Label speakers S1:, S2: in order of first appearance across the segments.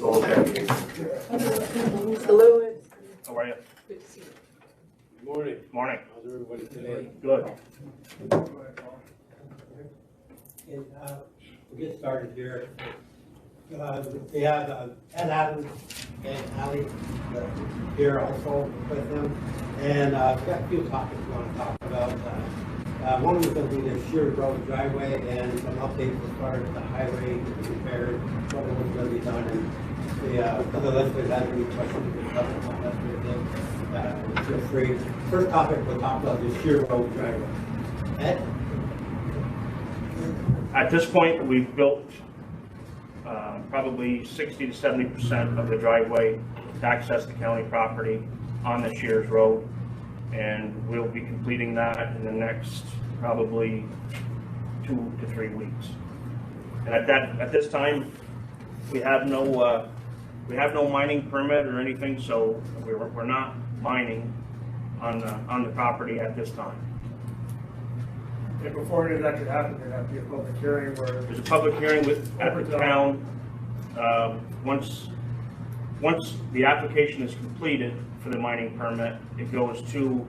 S1: Okay.
S2: Hello.
S1: How are you?
S2: Good to see you.
S3: Good morning.
S1: Morning.
S3: How's everybody today?
S1: Good.
S4: And, we'll get started here. We have Ed Adams and Ally here also with them. And we've got a few topics we want to talk about. One of them is going to be the Shear Road driveway and some updates as far as the highway repairs, what was going to be done. And the other listeners have any questions or comments on that, feel free. First topic we'll talk about the Shear Road driveway. Ed?
S1: At this point, we've built probably 60 to 70% of the driveway to access the county property on the Shears Road. And we'll be completing that in the next probably 2 to 3 weeks. And at this time, we have no mining permit or anything, so we're not mining on the property at this time.
S5: And before any of that could happen, there'd have to be a public hearing where.
S1: There's a public hearing at the town. Once the application is completed for the mining permit, it goes to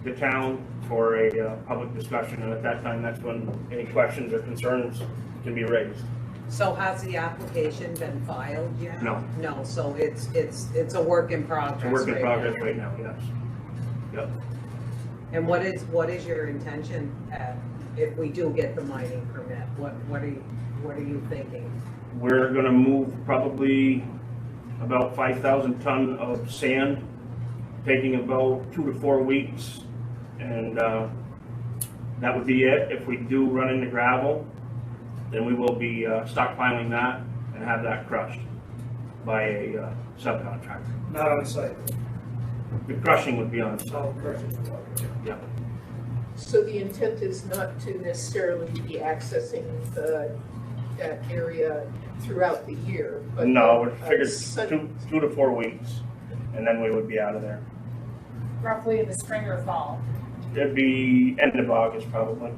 S1: the town for a public discussion, and at that time, that's when any questions or concerns can be raised.
S2: So has the application been filed yet?
S1: No.
S2: No, so it's a work in progress.
S1: It's a work in
S2: right
S1: progress
S2: now.
S1: right now, yes. Yep.
S2: And what is your intention if we do get the mining permit? What are you thinking?
S1: We're gonna move probably about 5,000 ton of sand, taking about 2 to 4 weeks. And that would be it. If we do run into gravel, then we will be stockpiling that and have that crushed by a subcontractor.
S5: Not on site.
S1: The crushing would be on site.
S5: Oh, correct.
S1: Yeah.
S6: So the intent is not to necessarily be accessing that area throughout the year? But
S1: No, we figured
S6: sudden-
S1: 2 to 4 weeks, and then we would be out of there.
S7: Roughly in the spring or fall.
S1: It'd be end of August probably.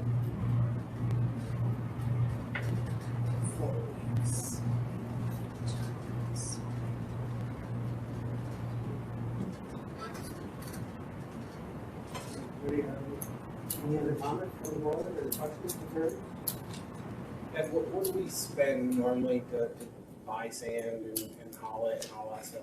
S4: Any other comments from the board or questions, concerns?
S3: And what do we spend normally to buy sand and haul it and all that stuff?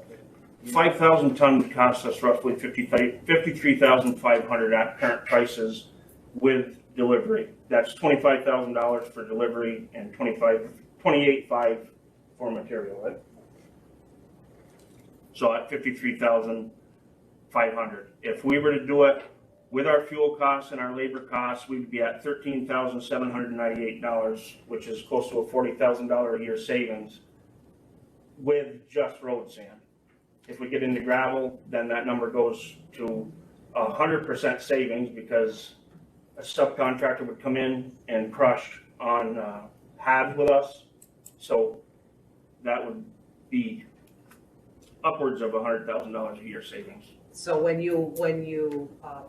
S1: 5,000 ton costs us roughly $53,500 at current prices with delivery. That's $25,000 for delivery and $28,500 for material, right? So at $53,500. If we were to do it with our fuel costs and our labor costs, we'd be at $13,798, which is close to a $40,000 a year savings with just road sand. If we get into gravel, then that number goes to 100% savings because a subcontractor would come in and crush on halves with us. So that would be upwards of $100,000 a year savings.
S2: So when you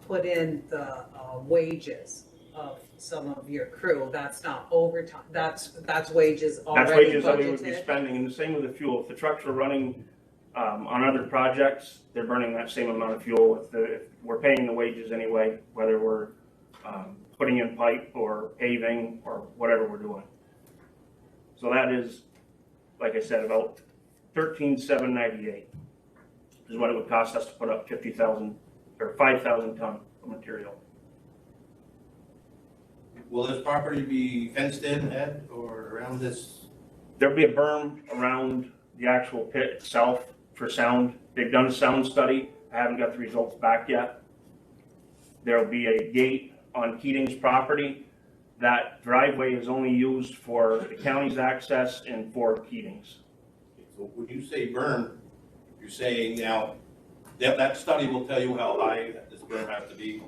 S2: put in the wages of some of your crew, that's not overtime, that's wages already
S1: That's wages that we would be
S2: budgeted?
S1: spending, and the same with the fuel. If the trucks are running on other projects, they're burning that same amount of fuel. If we're paying the wages anyway, whether we're putting in pipe or paving or whatever we're doing. So that is, like I said, about $13,798 is what it would cost us to put up 50,000 or 5,000 ton of material.
S8: Will this property be fenced in, Ed, or around this?
S1: There'll be a berm around the actual pit itself for sound. They've done a sound study. I haven't got the results back yet. There'll be a gate on Keating's property. That driveway is only used for the county's access and for Keating's.
S8: So when you say berm, you're saying now, that study will tell you how high this berm has to be? Is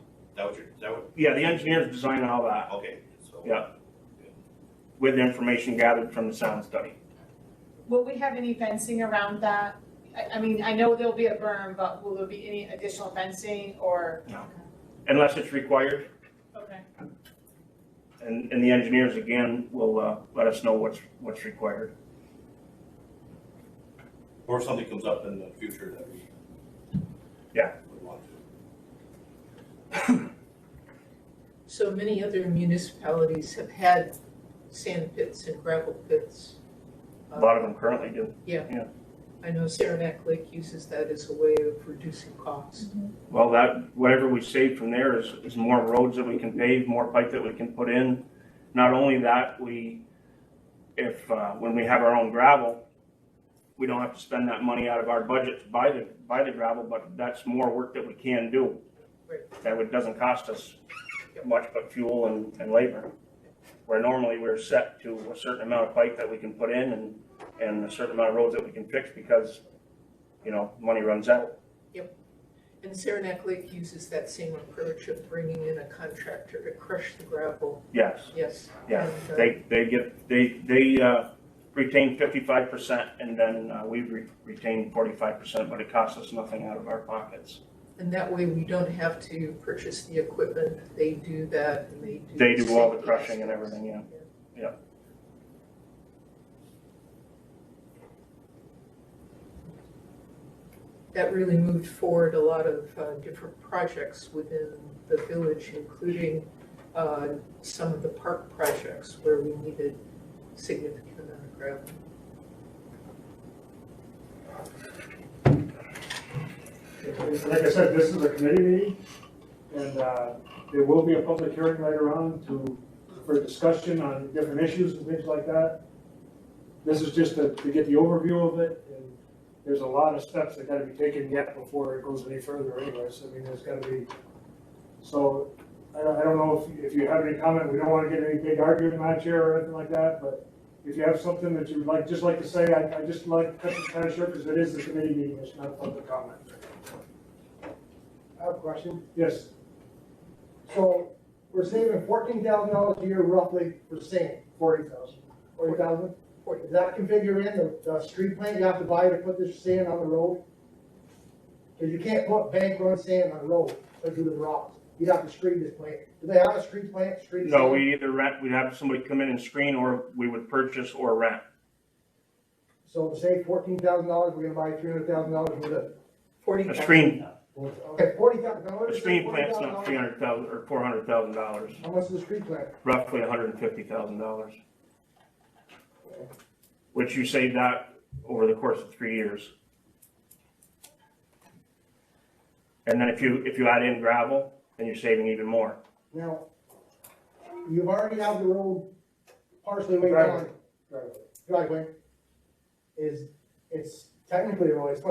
S8: that what?
S1: Yeah, the engineers design all that.
S8: Okay, so.
S1: Yeah. With information gathered from the sound study.
S7: Will we have any fencing around that? I mean, I know there'll be a berm, but will there be any additional fencing or?
S1: No. Unless it's required.
S7: Okay.
S1: And the engineers, again, will let us know what's required.
S8: Or if something comes up in the future that we.
S1: Yeah.
S8: would want to.
S6: So many other municipalities have had sand pits and gravel pits.
S1: A lot of them currently do.
S6: I know Saranac Lake uses that as a way of reducing costs.
S1: Well, that, whatever we save from there is more roads that we can pave, more pipe that we can put in. Not only that, when we have our own gravel, we don't have to spend that money out of our budget to buy the gravel, but that's more work that we can do.
S6: Right.
S1: That doesn't cost us much but fuel and labor. Where normally we're set to a certain amount of pipe that we can put in and a certain amount of roads that we can fix because, money runs out.
S6: And Saranac Lake uses that same approach of bringing in a contractor to crush the gravel.
S1: Yes,
S6: Yes.
S1: yeah.
S6: And,
S1: They retain 55% and then we retain 45%, but it costs us nothing out of our pockets.
S6: And that way we don't have to purchase the equipment. They do that and they do.
S1: They do all the
S6: safety
S1: crushing and
S6: aspects.
S1: everything, yeah.
S6: That really moved forward a lot of different projects within the village, including some of the park projects where we needed significant amount of gravel.
S5: Like I said, this is a committee meeting, and there will be a public hearing later on for discussion on different issues and things like that. This is just to get the overview of it, and there's a lot of steps that gotta be taken yet before it goes any further anyways. I mean, there's gotta be, so, I don't know if you have any comment, we don't wanna get any big argument match here or anything like that, but if you have something that you'd like to say, I just like to cut it kind of short, because it is the committee meeting, it's not a public comment.
S9: I have a question.
S5: Yes,
S9: So we're saving $14,000 a year roughly for sand.
S5: 40,000.
S9: 40,000? Does that configure in the street plant you have to buy to put this sand on the road? Because you can't put bank run sand on the road, like do the rocks. You'd have to screen this plant. Do they have a street plant, street sand?
S1: No, we either we'd have somebody come in and screen, or we would purchase or rent.
S9: So to save $14,000, we're gonna buy $300,000 worth of.
S1: A screen,
S9: Okay, 40,000.
S1: a screen plant's not $300,000 or $400,000,
S9: How much is the street plant?
S1: roughly $150,000. Which you save that over the course of 3 years. And then if you add in gravel, then you're saving even more.
S9: Now, you've already have the road partially way
S5: Driveway.
S9: down. Driveway. It's technically a road, it's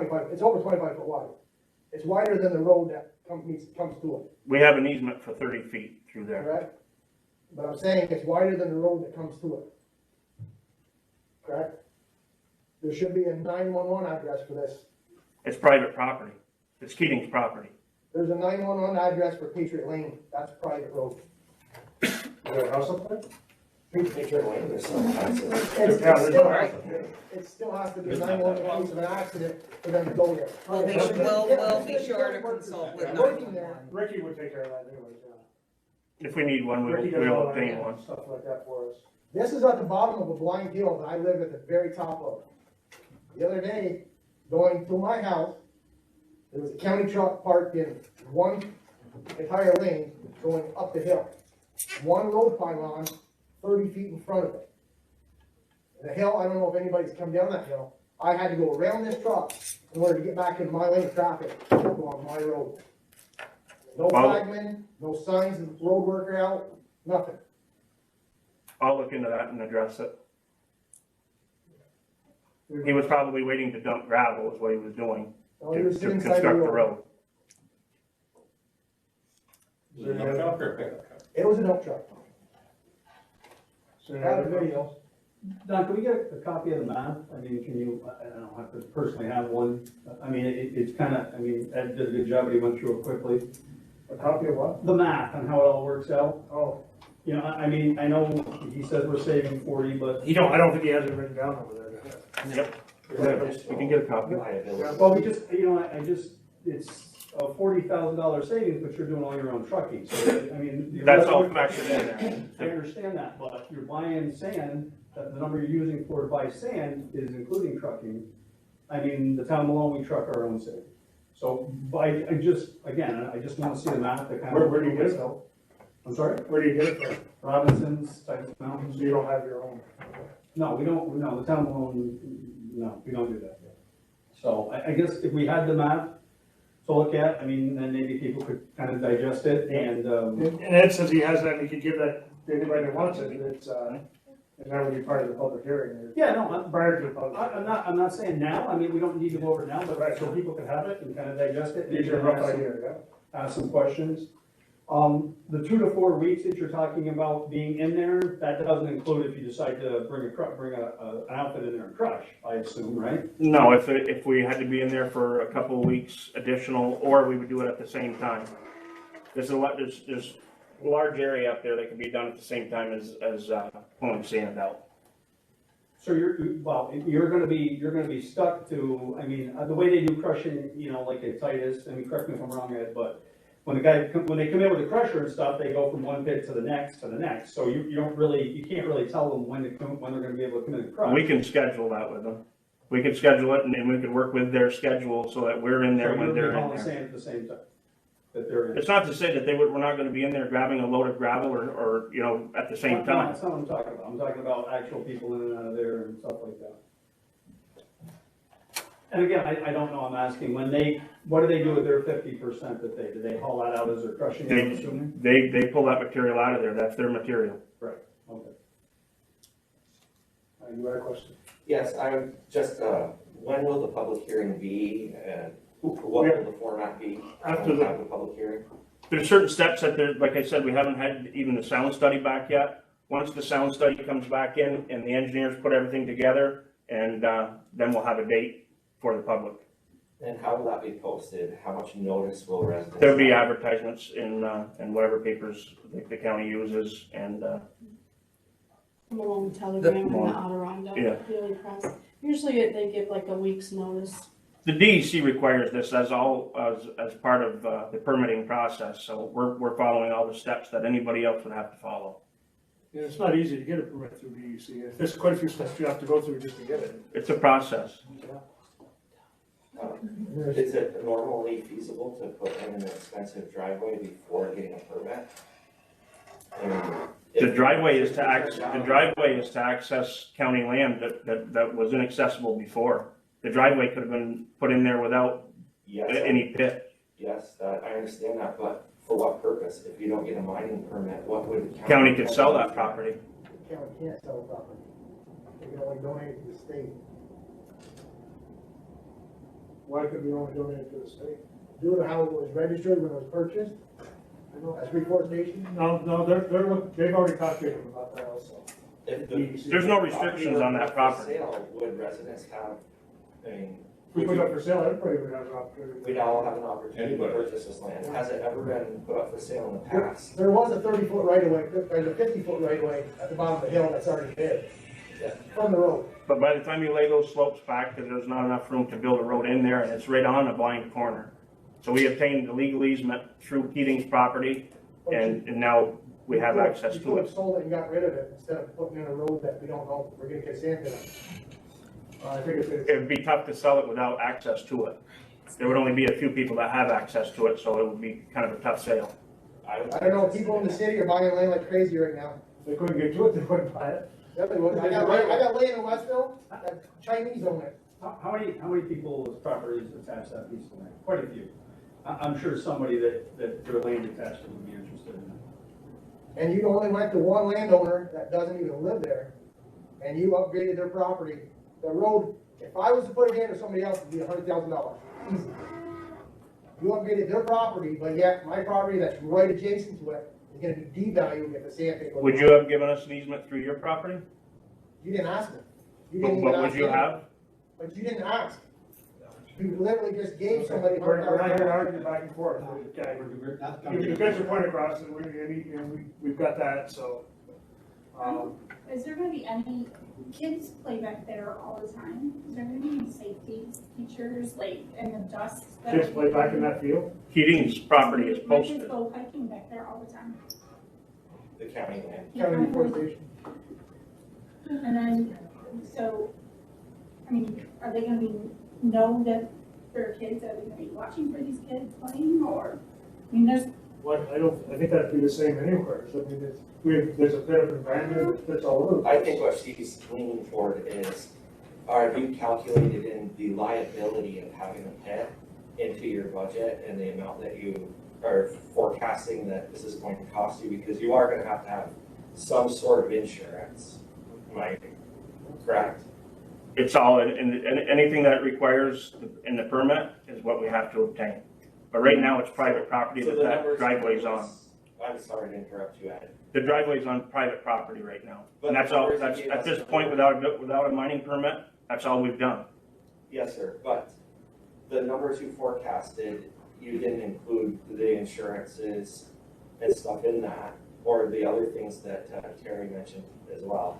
S9: over 25 foot wide. It's wider than the road that comes to it,
S1: We have an easement for 30 feet through there.
S9: correct? But I'm saying it's wider than the road that comes to it. Correct? There should be a 911 address for this.
S1: It's private property. It's Keating's property.
S9: There's a 911 address for Patriot Lane, that's a private road.
S5: Is there a house up there?
S9: Patriot Lane, there's some
S5: Yeah, there's no house up there.
S9: It still has to be 911 in case of an accident for them to go there.
S2: Well, we'll be sure to consult with
S9: Working there.
S2: 911.
S5: Ricky would take care of that anyways, yeah.
S1: If we need one,
S5: Ricky does all
S1: we'll
S5: that,
S1: obtain one.
S5: stuff like that for us.
S9: This is at the bottom of a blind hill that I live at the very top of. The other day, going to my house, there was a county truck parked in one entire lane going up the hill. One road pylon, 30 feet in front of it. And the hill, I don't know if anybody's come down that hill. I had to go around this truck in order to get back into my lane of traffic along my road. No
S1: Well-
S9: flagman, no signs of road worker out, nothing.
S1: I'll look into that and address it. He was probably waiting to dump gravel is what he was doing
S9: No, he
S1: to
S9: was sitting inside
S1: construct the road.
S8: Is it a dump truck or a pickup truck?
S9: It was a dump truck.
S5: So,
S9: I have the video.
S10: Don, can we get a copy of the map? I mean, can you, I don't have to personally have one. I mean, it's kind of, I mean, Ed did a good job, but he went through it quickly.
S5: a copy of what?
S10: The math and how it all works out.
S5: Oh,
S10: You know, I mean, I know he says we're saving 40, but
S5: I don't think he has it written down over there.
S1: Yep. You can get a copy.
S10: well, we just, you know, I just, it's a $40,000 savings, but you're doing all your own trucking. So, I mean.
S1: That's all factored in
S10: I
S1: there.
S10: understand that, but you're buying sand, the number you're using for to buy sand is including trucking. I mean, the town of Malone, we truck our own savings. So, but I just, again, I just wanna see the map to kind of.
S5: Where do you get it though?
S10: I'm sorry?
S5: Where do you get it from?
S10: Robinson's, Texas Mountains.
S5: So you don't have your own?
S10: No, we don't, no, the town of Malone, no, we don't do that. So I guess if we had the map to look at, I mean, then maybe people could kind of digest it and,
S5: And Ed says he has that, and he could give that to anybody that wants it, and that would be part of the public hearing.
S10: yeah, no,
S5: Prior to the public.
S10: I'm not saying now, I mean, we don't need to go over it now, but
S5: Right.
S10: so people can have it and kind of digest it.
S5: Gives you a rough idea, yeah.
S10: Ask some questions. The 2 to 4 weeks that you're talking about being in there, that doesn't include if you decide to bring an outfit in there and crush, I assume, right?
S1: No, if we had to be in there for a couple of weeks additional, or we would do it at the same time. There's a large area up there that can be done at the same time as pulling sand out.
S10: So you're gonna be stuck to, I mean, the way they do crushing, you know, like at Titus, I mean, correct me if I'm wrong, Ed, but when they come in with the crusher and stuff, they go from one pit to the next, so you can't really tell them when they're gonna be able to come in and crush.
S1: We can schedule that with them. We can schedule it, and then we can work with their schedule so that we're in there when they're in
S10: hauling
S1: there.
S10: sand at the same time, that they're in.
S1: It's not to say that we're not gonna be in there grabbing a load of gravel or, you know, at the same
S10: No,
S1: time.
S10: that's not what I'm talking about. I'm talking about actual people in and out of there and stuff like that. And again, I don't know, I'm asking, what do they do with their 50% do they haul that out as they're crushing it, I'm assuming?
S1: They pull that material out of there, that's their material.
S10: Right, okay.
S5: You had a question?
S11: Yes, I'm just, when will the public hearing be, and what will the format be?
S1: After
S11: Have the public hearing?
S1: There's certain steps that like I said, we haven't had even the sound study back yet. Once the sound study comes back in and the engineers put everything together, and then we'll have a date for the public.
S11: And how will that be posted? How much notice will residents?
S1: There'll be
S11: have?
S1: advertisements in whatever papers the county uses, and
S12: Malone Telegram and the
S1: Malone.
S12: Adirondack
S1: Yeah.
S12: Daily Press. Usually they give like a week's notice.
S1: the DEC requires this as part of the permitting process. So we're following all the steps that anybody else would have to follow.
S5: Yeah, it's not easy to get a permit through DEC. There's quite a few steps you have to go through just to get it.
S1: It's a process.
S11: Is it normally feasible to put in an expensive driveway before getting a permit?
S1: The driveway is to access county land that was inaccessible before. The driveway could have been put in there without
S11: Yes,
S1: any pit.
S11: yes, I understand that, but for what purpose? If you don't get a mining permit, what would the
S1: County could sell that property.
S9: The county can't sell property. They can only donate it to the state.
S5: Why could we only donate it to the state?
S9: Due to how it was registered when it was purchased, as reforestation.
S5: No, they've already talked to them about that also.
S11: If the
S1: There's no restrictions on that property.
S11: For sale, would residents have, I mean,
S5: If we put it up for sale, everybody would have an opportunity.
S11: we'd all have an opportunity to
S8: Anybody.
S11: purchase this land. Has it ever been put up for sale in the past?
S9: There was a 30-foot right of way, there's a 50-foot right of way at the bottom of the hill that's already bid.
S11: Yeah.
S9: From the road.
S1: But by the time you lay those slopes back, there's not enough room to build a road in there, and it's right on a blind corner. So we obtained the legal easement through Keating's property, and now we have access
S9: You
S1: to
S9: could have
S1: it.
S9: sold it and got rid of it instead of putting in a road that we don't know, we're gonna get sand in it.
S5: I think it's,
S1: It would be tough to sell it without access to it. There would only be a few people that have access to it, so it would be kind of a tough sale.
S9: I don't know, people in the city are buying land like crazy right now.
S5: if they couldn't get to it, they wouldn't buy it.
S9: Definitely would. I got land in Westville, that Chinese own it.
S10: How many people's properties attach that piece of land? Quite a few. I'm sure somebody that their land attached would be interested in that.
S9: And you only went to one landowner that doesn't even live there, and you upgraded their property. The road, if I was to put it in or somebody else, it'd be $100,000, easy. You upgraded their property, but yet my property that's right adjacent to it is gonna be devalued if the sand pit goes.
S1: Would you have given us an easement through your property?
S9: You didn't ask me. You didn't even
S1: But would
S9: ask
S1: you
S9: him.
S1: have?
S9: But you didn't ask. You literally just gave somebody
S5: We're not here to
S9: $100,000.
S5: argue back and forth. Okay. You get your point across, and we've got that, so.
S13: Is there gonna be any, kids play back there all the time, is there gonna be any safety features, like, in the dust? that-
S5: Kids play back in that field?
S1: Keating's property is
S13: My kids
S1: posted.
S13: go hiking back there all the time.
S11: The county land.
S9: County reforestation.
S13: And then, so, I mean, are they gonna be know that there are kids that are gonna be watching for these kids playing, or, I mean, there's,
S5: What, I think that'd be the same anywhere, so I mean, there's a bit of environment that's all over. the
S11: I
S5: place.
S11: think what she's leaning toward is, are you calculated in the liability of having a pet into your budget and the amount that you are forecasting that this is going to cost you? Because you are gonna have some sort of insurance, am I correct?
S1: It's all, and anything that it requires in the permit is what we have to obtain. But right now, it's private property
S11: So
S1: that
S11: the
S1: that
S11: numbers-
S1: driveway's on.
S11: I'm sorry to interrupt you, Ed.
S1: The driveway's on private property right now.
S11: But
S1: And that's
S11: the
S1: all,
S11: numbers you
S1: that's,
S11: gave
S1: at
S11: us
S1: this
S11: are-
S1: point, without a mining permit, that's all we've done.
S11: Yes, sir, but the numbers you forecasted, you didn't include the insurances and stuff in that, or the other things that Terry mentioned as well.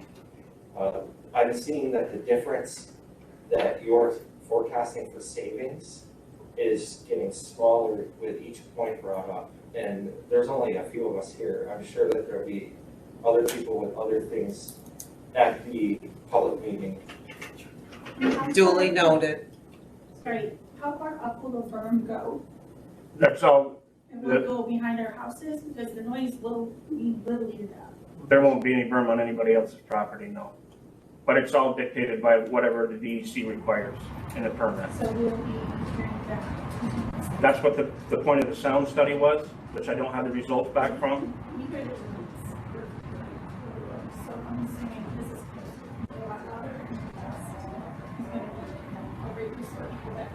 S11: I'm seeing that the difference that you're forecasting for savings is getting smaller with each point brought up. And there's only a few of us here. I'm sure that there'll be other people with other things at the public meeting.
S2: Duly noted.
S13: sorry, how far up will the berm go?
S1: That's all,
S13: And will it go behind our houses? Because the noise will be literally that.
S1: there won't be any berm on anybody else's property, no. But it's all dictated by whatever the DEC requires in the permit.
S13: So we'll be hearing that.
S1: That's what the point of the sound study was, which I don't have the results back from.
S13: We heard it was, so I'm assuming this is supposed to be a lot louder and it's gonna be a great resource for that.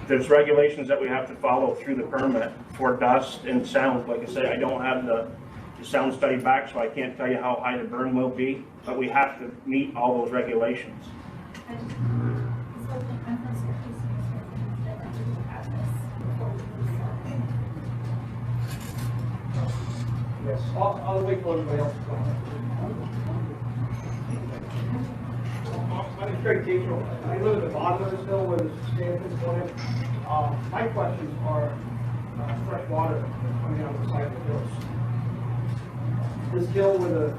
S1: There's regulations that we have to follow through the permit for dust and sound. Like I said, I don't have the sound study back, so I can't tell you how high the burn will be, but we have to meet all those regulations.
S13: And this whole thing, I'm from Syracuse, and that I didn't have this before we moved.
S10: Yes, I'll wait for everybody else to go. My name's Craig Tatro. I live at the bottom of this hill where the Stanton's going in. My questions are fresh water coming out of the side of the hills. This hill where the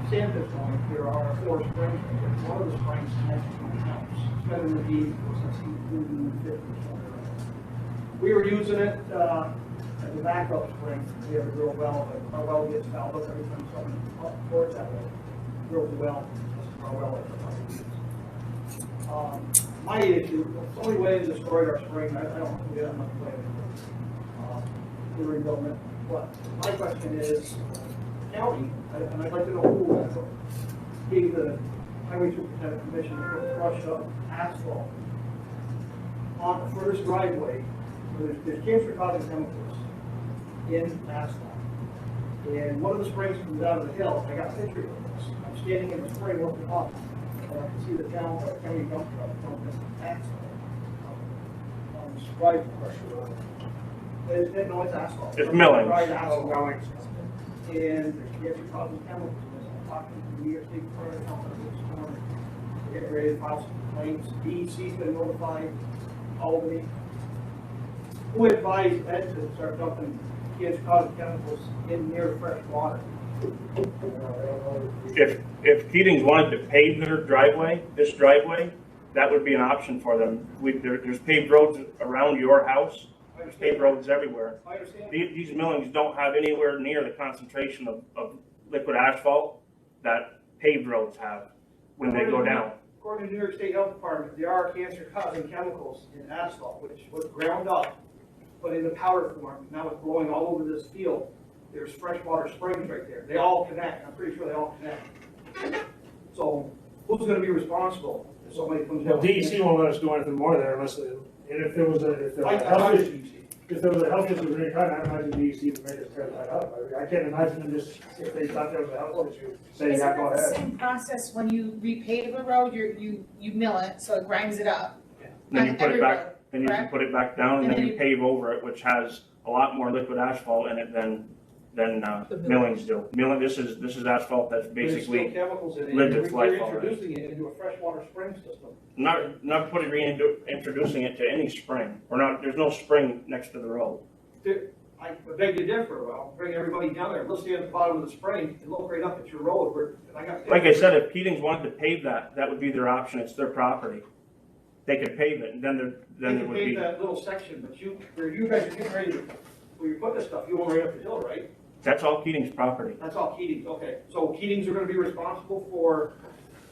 S10: sand is going, there are 4 springs. One of the springs connects to my house. It's been in the deed since 1950. We were using it as a backup spring. We have a real well, but our well gets fouled up every time something towards that way. Drills the well, our well is. My issue, the only way to destroy our spring, I don't think we have enough way to rebuild it. But my question is, county, and I'd like to know who gave the highway superintendent permission to put crushed up asphalt on the first driveway, where there's cancer causing chemicals in asphalt. And one of the springs comes out of the hill, I got a picture of this. I'm standing in the spring looking up, and I can see the county dump truck dumping asphalt on this driveway. No, it's asphalt.
S1: It's milling.
S10: Right, asphalt. And there's cancer causing chemicals in this. I'm talking to the New York State Department of Health this morning. We're getting ready to file some complaints. DEC's been notified, Albany. Who advised Ed to start dumping cancer causing chemicals in near fresh water?
S1: If Keatings wanted to pave their driveway, this driveway, that would be an option for them. There's paved roads around your house. There's paved roads everywhere.
S10: I understand.
S1: These millings don't have anywhere near the concentration of liquid asphalt that paved roads have when they go down.
S10: According to the New York State Health Department, there are cancer-causing chemicals in asphalt, which was ground up, but in the powder form. Now it's blowing all over this field. There's freshwater springs right there. They all connect. I'm pretty sure they all connect. So who's going to be responsible if somebody comes
S5: Well,
S10: down?
S5: DEC won't let us do anything more there unless, and if there was a health issue, if there was a health issue of any kind, I imagine DEC would make us tear that up. I mean, I can't imagine them just, if they thought there was a health issue, saying, yeah, go
S7: Isn't it the
S5: ahead.
S7: same process when you repave a road, you mill it, so it grinds it up?
S1: Then you
S7: On
S1: put
S7: every
S1: it back,
S7: road,
S1: then you can
S7: correct?
S1: put it back down and then you pave over it, which has a lot more liquid asphalt in it than millings do. This is asphalt that's
S10: There's still
S1: basically
S10: chemicals in it.
S1: lived its life
S10: You're
S1: already.
S10: introducing it into a freshwater spring system.
S1: Not introducing it to any spring. There's no spring next to the road.
S10: I beg to differ. Well, bring everybody down there. Let's stay at the bottom of the spring and look right up at your road.
S1: Like I said, if Keatings wanted to pave that would be their option. It's their property. They could pave it, and then
S10: They
S1: there
S10: can
S1: would
S10: pave
S1: be,
S10: that little section, but where you guys are getting ready to, where you put this stuff, you own right up the hill, right?
S1: that's all Keating's property.
S10: That's all Keating's, okay. So Keating's are gonna be responsible for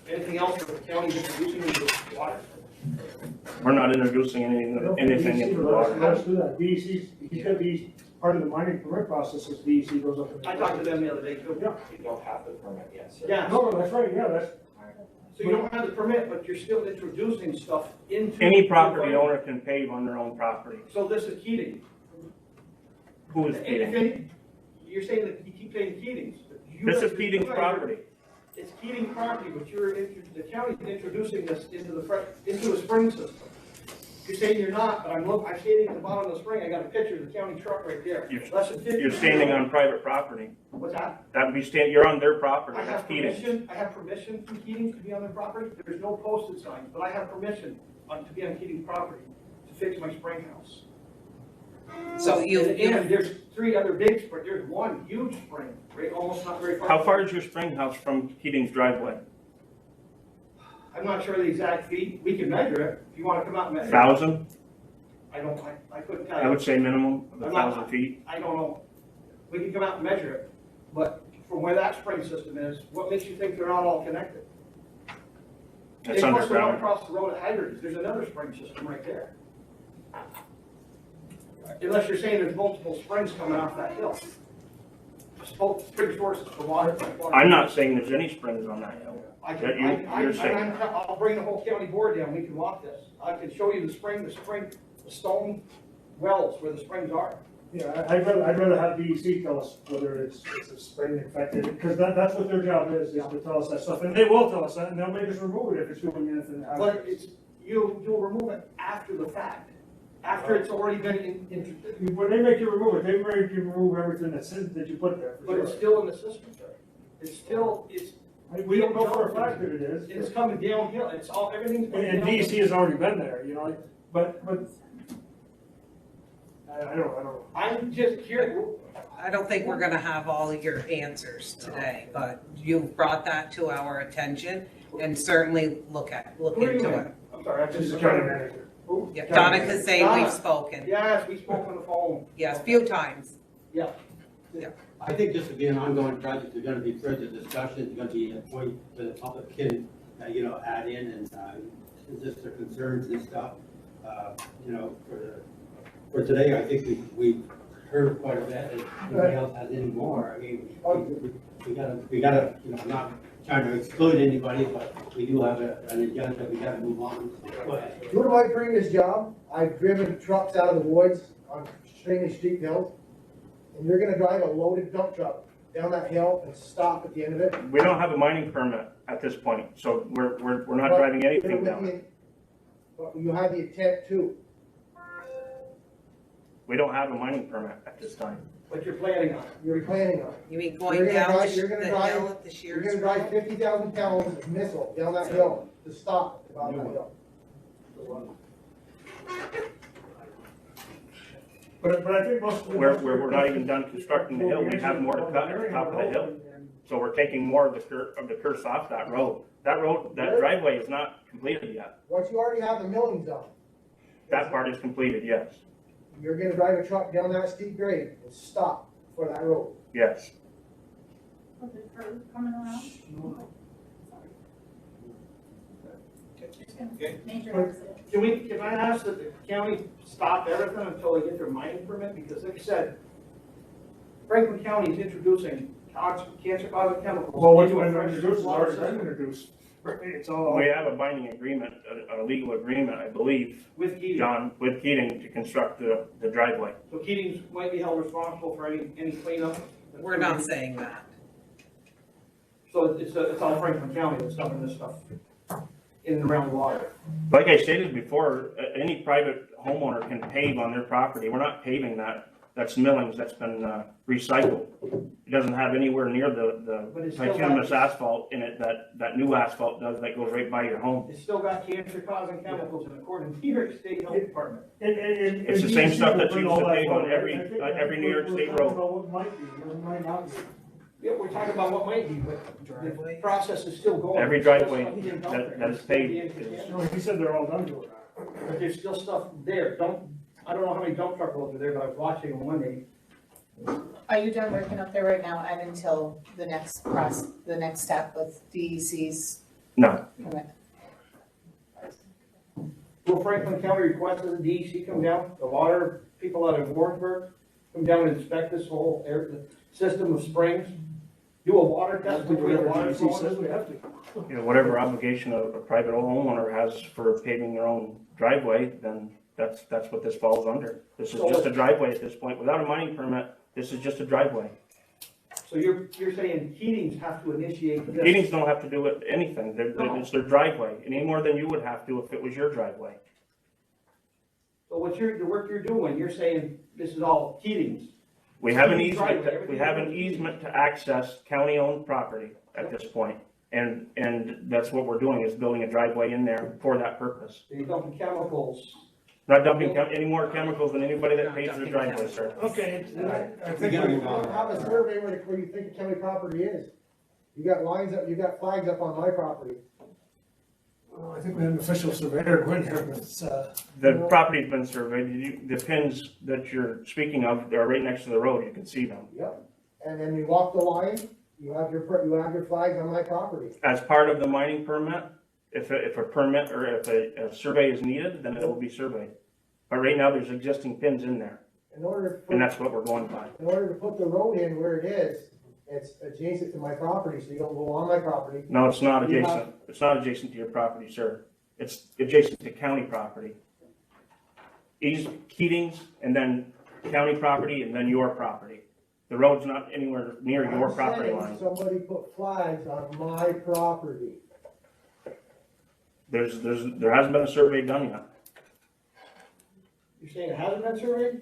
S10: anything else that the county's introducing into the water?
S1: We're not introducing anything into the water.
S5: Let's do that. DEC, he's gonna be part of the mining permit process as DEC goes up.
S10: I talked to them the other day too.
S5: Yeah.
S11: You don't have the permit yet, sir.
S10: Yeah,
S5: No, that's right, yeah, that's,
S10: so you don't have the permit, but you're still introducing stuff into.
S1: Any property owner can pave on their own property.
S10: So this is Keating.
S1: Who is Keating?
S10: You're saying that you keep saying Keating's. but you
S1: This
S10: guys-
S1: is Keating's property.
S10: It's Keating property, but the county's introducing this into the spring system. You're saying you're not, but I'm standing at the bottom of the spring, I got a picture of the county truck right there. Less than 50.
S1: You're standing on private property.
S10: What's that?
S1: That would be you're on their property,
S10: I
S1: that's
S10: have
S1: Keating's.
S10: permission from Keating's to be on their property. There's no posted signs, but I have permission to be on Keating's property to fix my spring house.
S2: So
S10: And there's 3 other big springs, there's one huge spring, right, almost not very far.
S1: How far is your spring house from Keating's driveway?
S10: I'm not sure the exact feet, we can measure it, if you wanna come out and measure it.
S1: 1,000?
S10: I couldn't tell
S1: I
S10: you,
S1: would say minimum of
S10: I'm not-
S1: 1,000 feet.
S10: I don't know. We can come out and measure it, but from where that spring system is, what makes you think they're not all connected?
S1: That's
S10: And plus, the one
S1: underground.
S10: across the road at Haggerty's, there's another spring system right there. Unless you're saying there's multiple springs coming off that hill. Both spring sources for water.
S1: I'm not saying there's any springs on that hill. That you're saying.
S10: I'll bring the whole county board down, we can walk this. I can show you the stone wells where the springs are.
S5: yeah, I'd rather have DEC tell us whether it's a spring infected, because that's what their job is to tell us that stuff. And they will tell us that, and they'll make us remove it if it's doing anything.
S10: But you'll remove it after the fact, after it's already been
S5: When they make you remove it, they make you remove everything that you put there. for
S10: but it's
S5: sure.
S10: still in the system, sir.
S5: We don't know for a fact that it is.
S10: It's coming downhill, everything's coming
S5: And
S10: downhill.
S5: DEC has already been there, but I don't know.
S10: I'm just curious,
S2: I don't think we're gonna have all your answers today, but you've brought that to our attention and certainly look
S10: who are you
S2: into
S10: with?
S2: it.
S10: I'm sorry, I
S5: This is
S10: just.
S5: the county manager.
S10: Who?
S2: Yeah, Donna Kazay,
S10: Donna.
S2: we've spoken,
S10: Yes, we spoke on the phone.
S2: yes, a few times.
S4: I think this will be an ongoing project, there's gonna be further discussion, there's gonna be a point where the public can, add in and, just their concerns and stuff. For today, I think we've heard quite a bit, and if anybody else has any more, I mean, we gotta, not trying to exclude anybody, but we do have an agenda, we gotta move on. Go ahead.
S9: Due to my previous job, I've driven trucks out of the woods on extremely steep hills. And you're gonna drive a loaded dump truck down that hill and stop at the end of it.
S1: We don't have a mining permit at this point, so we're not
S9: But
S1: driving
S9: you're
S1: anything
S9: with
S1: down.
S9: the- But you have the intent to.
S1: We don't have a mining permit at this time.
S10: What you're planning on.
S9: You're planning on it.
S2: You mean
S9: You're
S2: going
S9: gonna
S2: down
S9: drive-
S2: the
S9: you're gonna
S2: hill
S9: drive-
S2: at the
S9: You're
S2: Shears
S9: gonna drive
S2: Road?
S9: 50,000 pounds of missile down that hill to stop about that hill.
S5: But I think most.
S1: We're not even done constructing the hill, we have more to cut at the top of the hill. So we're taking more of the curse off that road. That driveway is not completed yet.
S9: Once you already have the milling done,
S1: That part is completed, yes,
S9: you're gonna drive a truck down that steep grade and stop for that road.
S1: yes.
S13: With the curve coming around. There's gonna be major accident.
S10: Can I ask that the county stop everything until they get their mining permit? Because like I said, Franklin County is introducing cancer-causing chemicals.
S5: Well, when
S10: into a
S5: they're
S10: fresh
S5: introduced, it's
S10: water
S5: already been
S10: system
S5: introduced. It's all.
S1: We have a binding agreement, a legal agreement, I believe,
S10: With Keating.
S1: John, with Keating to construct the driveway.
S10: So Keating's might be held responsible for any cleanup.
S2: We're not saying that.
S10: So it's all Franklin County that's dumping this stuff in and around the water.
S1: Like I stated before, any private homeowner can pave on their property. We're not paving that. That's millings that's been recycled. It doesn't have anywhere near
S10: But
S1: the
S10: it's still
S1: bituminous
S10: got-
S1: asphalt in it that new asphalt does that goes right by your home.
S10: It's still got cancer-causing chemicals in accordance to New York State Health Department.
S1: It's the same stuff that's used to pave on every New York State road.
S5: What might be, what might not be.
S10: Yeah, we're talking about what might be, but the
S2: Driveway.
S10: process is still going.
S1: Every
S10: There's still
S1: driveway
S10: stuff being dumped there.
S1: that is
S10: It's still
S1: paved
S10: being
S1: is-
S10: contaminated.
S5: No, he said they're all done doing that.
S10: but there's still stuff there. I don't know how many dump truck loads are there, but I was watching them one day.
S7: Are you done working up there right now and until the next step with DEC's
S1: No,
S7: permit?
S10: Will Franklin County request that the DEC come down, the water people out of Warrensburg, come down and inspect this whole air, the system of springs? Do a water test,
S5: That's
S10: where the
S5: what
S10: water
S5: the GC says we have to.
S1: you know, whatever obligation a private homeowner has for paving their own driveway, then that's what this falls under. This is just a driveway at this point. Without a mining permit, this is just a driveway.
S10: So you're saying Keatings have to initiate this?
S1: Meetings don't have to do with anything. It's their driveway, any more than you would have to if it was your driveway.
S10: So the work you're doing, you're saying this is all Keatings?
S1: We have an
S10: Keating's
S1: easement,
S10: driveway,
S1: we have an easement to access county-owned property at this point. And that's what we're doing, is building a driveway in there for that purpose.
S10: You're dumping chemicals.
S1: Not dumping any more chemicals than anybody that pays their driveway, sir.
S5: Okay, I think
S9: You don't have a survey where you think the county property is. You got lines up, you got flags up on my property.
S5: I think we have an official surveyor going here, but it's,
S1: The property's been surveyed, the pins that you're speaking of, they're right next to the road, you can see them.
S9: Yep. And then you walk the line, you have your flags on my property.
S1: As part of the mining permit, if a permit or if a survey is needed, then it will be surveyed. But right now, there's existing pins in there,
S9: In order
S1: and
S9: for,
S1: that's what we're going by.
S9: in order to put the road in where it is, it's adjacent to my property, so you don't go on my property.
S1: No, it's not
S9: You
S1: adjacent, it's not adjacent to your property, sir. It's adjacent to county property. Keatings, and then county property, and then your property. The road's not anywhere near your
S9: I'm
S1: property
S9: saying
S1: line.
S9: Somebody put flags on my property.
S1: There hasn't been a survey done yet.
S10: You're saying it hasn't been surveyed?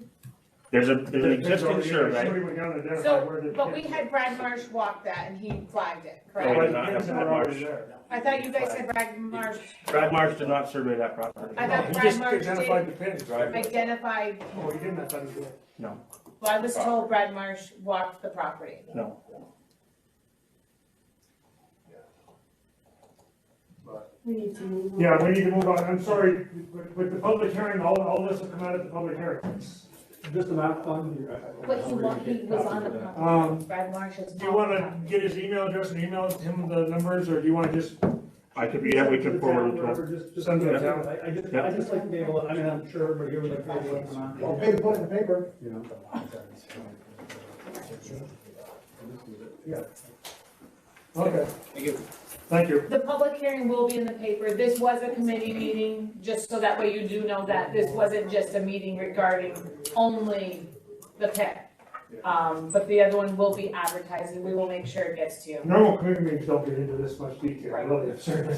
S1: There's an existing survey.
S5: Somebody went down and identified where
S7: So,
S5: the.
S7: but we had Brad Marsh walk that and he flagged it,
S1: Oh, we
S7: correct?
S1: did not have Brad Marsh.
S7: I thought you guys said Brad Marsh,
S1: Brad Marsh did not survey that property.
S7: I thought
S5: He
S7: Brad
S5: just
S7: Marsh
S5: identified
S7: did,
S5: the pins.
S7: identified,
S5: Oh, he didn't, I thought he did.
S1: No,
S7: well, I was told Brad Marsh walked the property.
S1: no.
S12: We need to move on.
S5: Yeah, we need to move on. I'm sorry, with the public hearing, all this will come out at the public hearing.
S10: Just a map on?
S7: But he was on the
S5: Um,
S7: property, Brad Marsh is.
S5: Do you wanna get his email address and email him the numbers, or do you wanna just?
S1: I could be, yeah, we could forward it to him.
S10: Just
S5: Send it
S10: I
S5: down.
S10: just like to be able to, I mean, I'm sure everybody here would like to be able to come on.
S9: I'll pay to put it in the paper.
S10: You know.
S5: Okay,
S3: Thank you.
S5: thank you.
S7: The public hearing will be in the paper. This was a committee meeting, just so that way you do know that this wasn't just a meeting regarding only the pit. But the other one will be advertised and we will make sure it gets to you.
S5: Normal committee meetings don't get into this much detail,
S7: Right.
S5: really, I'm sorry.
S12: And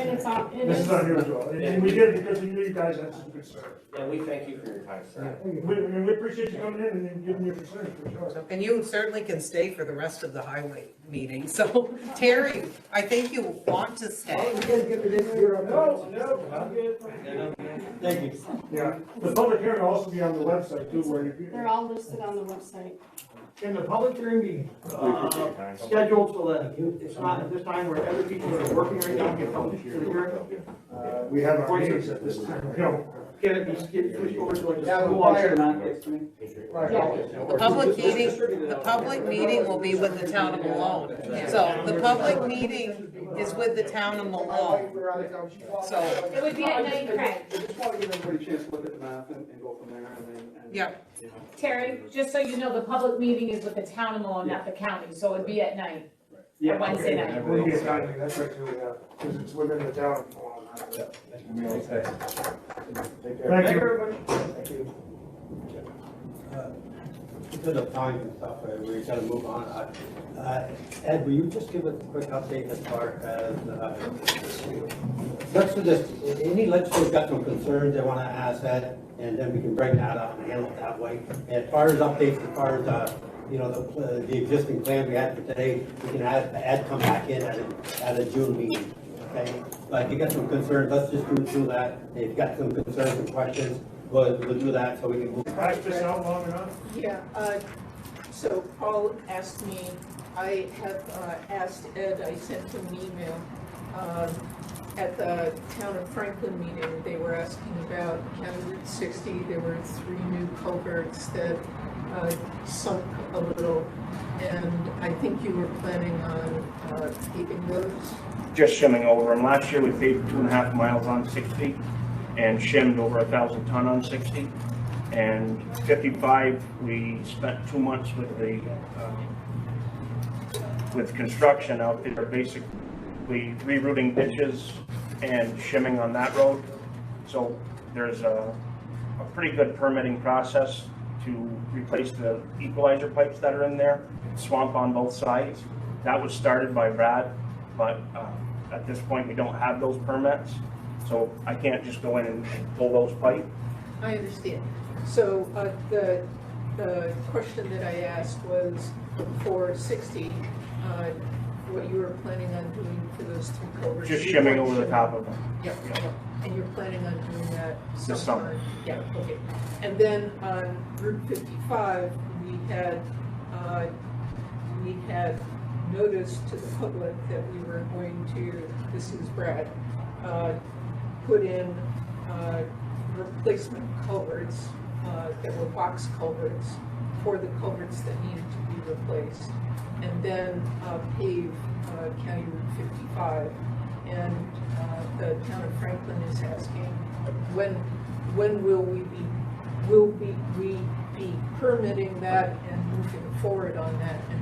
S12: it's on, it
S5: This
S12: is,
S5: is unusual, and we did it because we knew you guys had some concern.
S11: And we thank you for your time, sir.
S5: We appreciate you coming in and giving your concern, for sure.
S2: And you certainly can stay for the rest of the highway meeting. So Terry, I think you want to
S9: Oh,
S2: stay.
S9: you guys get it in here.
S10: Thank you.
S5: Yeah, the public hearing will also be on the website too, where you.
S12: they're all listed on the website.
S10: Can the public hearing be, scheduled so that it's not at this time where other people that are working right now can come to the hearing?
S5: We have our meetings at this time, you know.
S10: Can it be switched over to like a
S9: Yeah,
S10: school
S9: prior.
S2: The public meeting will be with the town of Malone. So the public meeting is with the town of Malone. So,
S7: It would be at night, Craig.
S10: I just want to give everybody a chance to look at the map and go from there and.
S2: yeah,
S7: Terry, just so you know, the public meeting is with the town of Malone, not the county, so ituld be at night,
S10: Yeah.
S7: Wednesday night.
S5: It will be a timing, that's right too, yeah, because it's within the town. Thank you.
S10: everybody.
S4: Thank you. Because of time and stuff, we gotta move on. Ed, will you just give a quick update as far as, let's do this, any legislators got some concerns they wanna ask Ed, and then we can bring that up and handle it that way. As far as updates, as far as, you know, the existing plan we had for today, we can have Ed come back in at a June meeting, okay? But if you got some concerns, let's just do that. If you got some concerns and questions, we'll do that so we can move.
S5: Hash this out long enough?
S6: Yeah, so Paul asked me, I have asked Ed, I sent him an email, at the town of Franklin meeting, they were asking about County Route 60. There were 3 new culverts that sunk a little, and I think you were planning on paving those.
S1: Just shimming over them. Last year we paved 2.5 miles on 60 and shimmed over 1,000 ton on 60. And 55, we spent 2 months with the with construction out there, basically rerouting ditches and shimming on that road. So there's a pretty good permitting process to replace the equalizer pipes that are in there, swamp on both sides. That was started by Brad, but at this point we don't have those permits, so I can't just go in and pull those pipes.
S6: I understand. So the question that I asked was for 60, what you were planning on doing for those 2 culverts.
S1: Just shimming over the top of them.
S6: Yep, yep. And you're planning on doing that
S1: This summer.
S6: Yeah, okay. And then on Route 55, we had noticed to the public that we were going to, this is Brad, put in replacement culverts that were box culverts for the culverts that needed to be replaced, and then pave County Route 55. And the town of Franklin is asking, when will we be permitting that and moving forward on that, and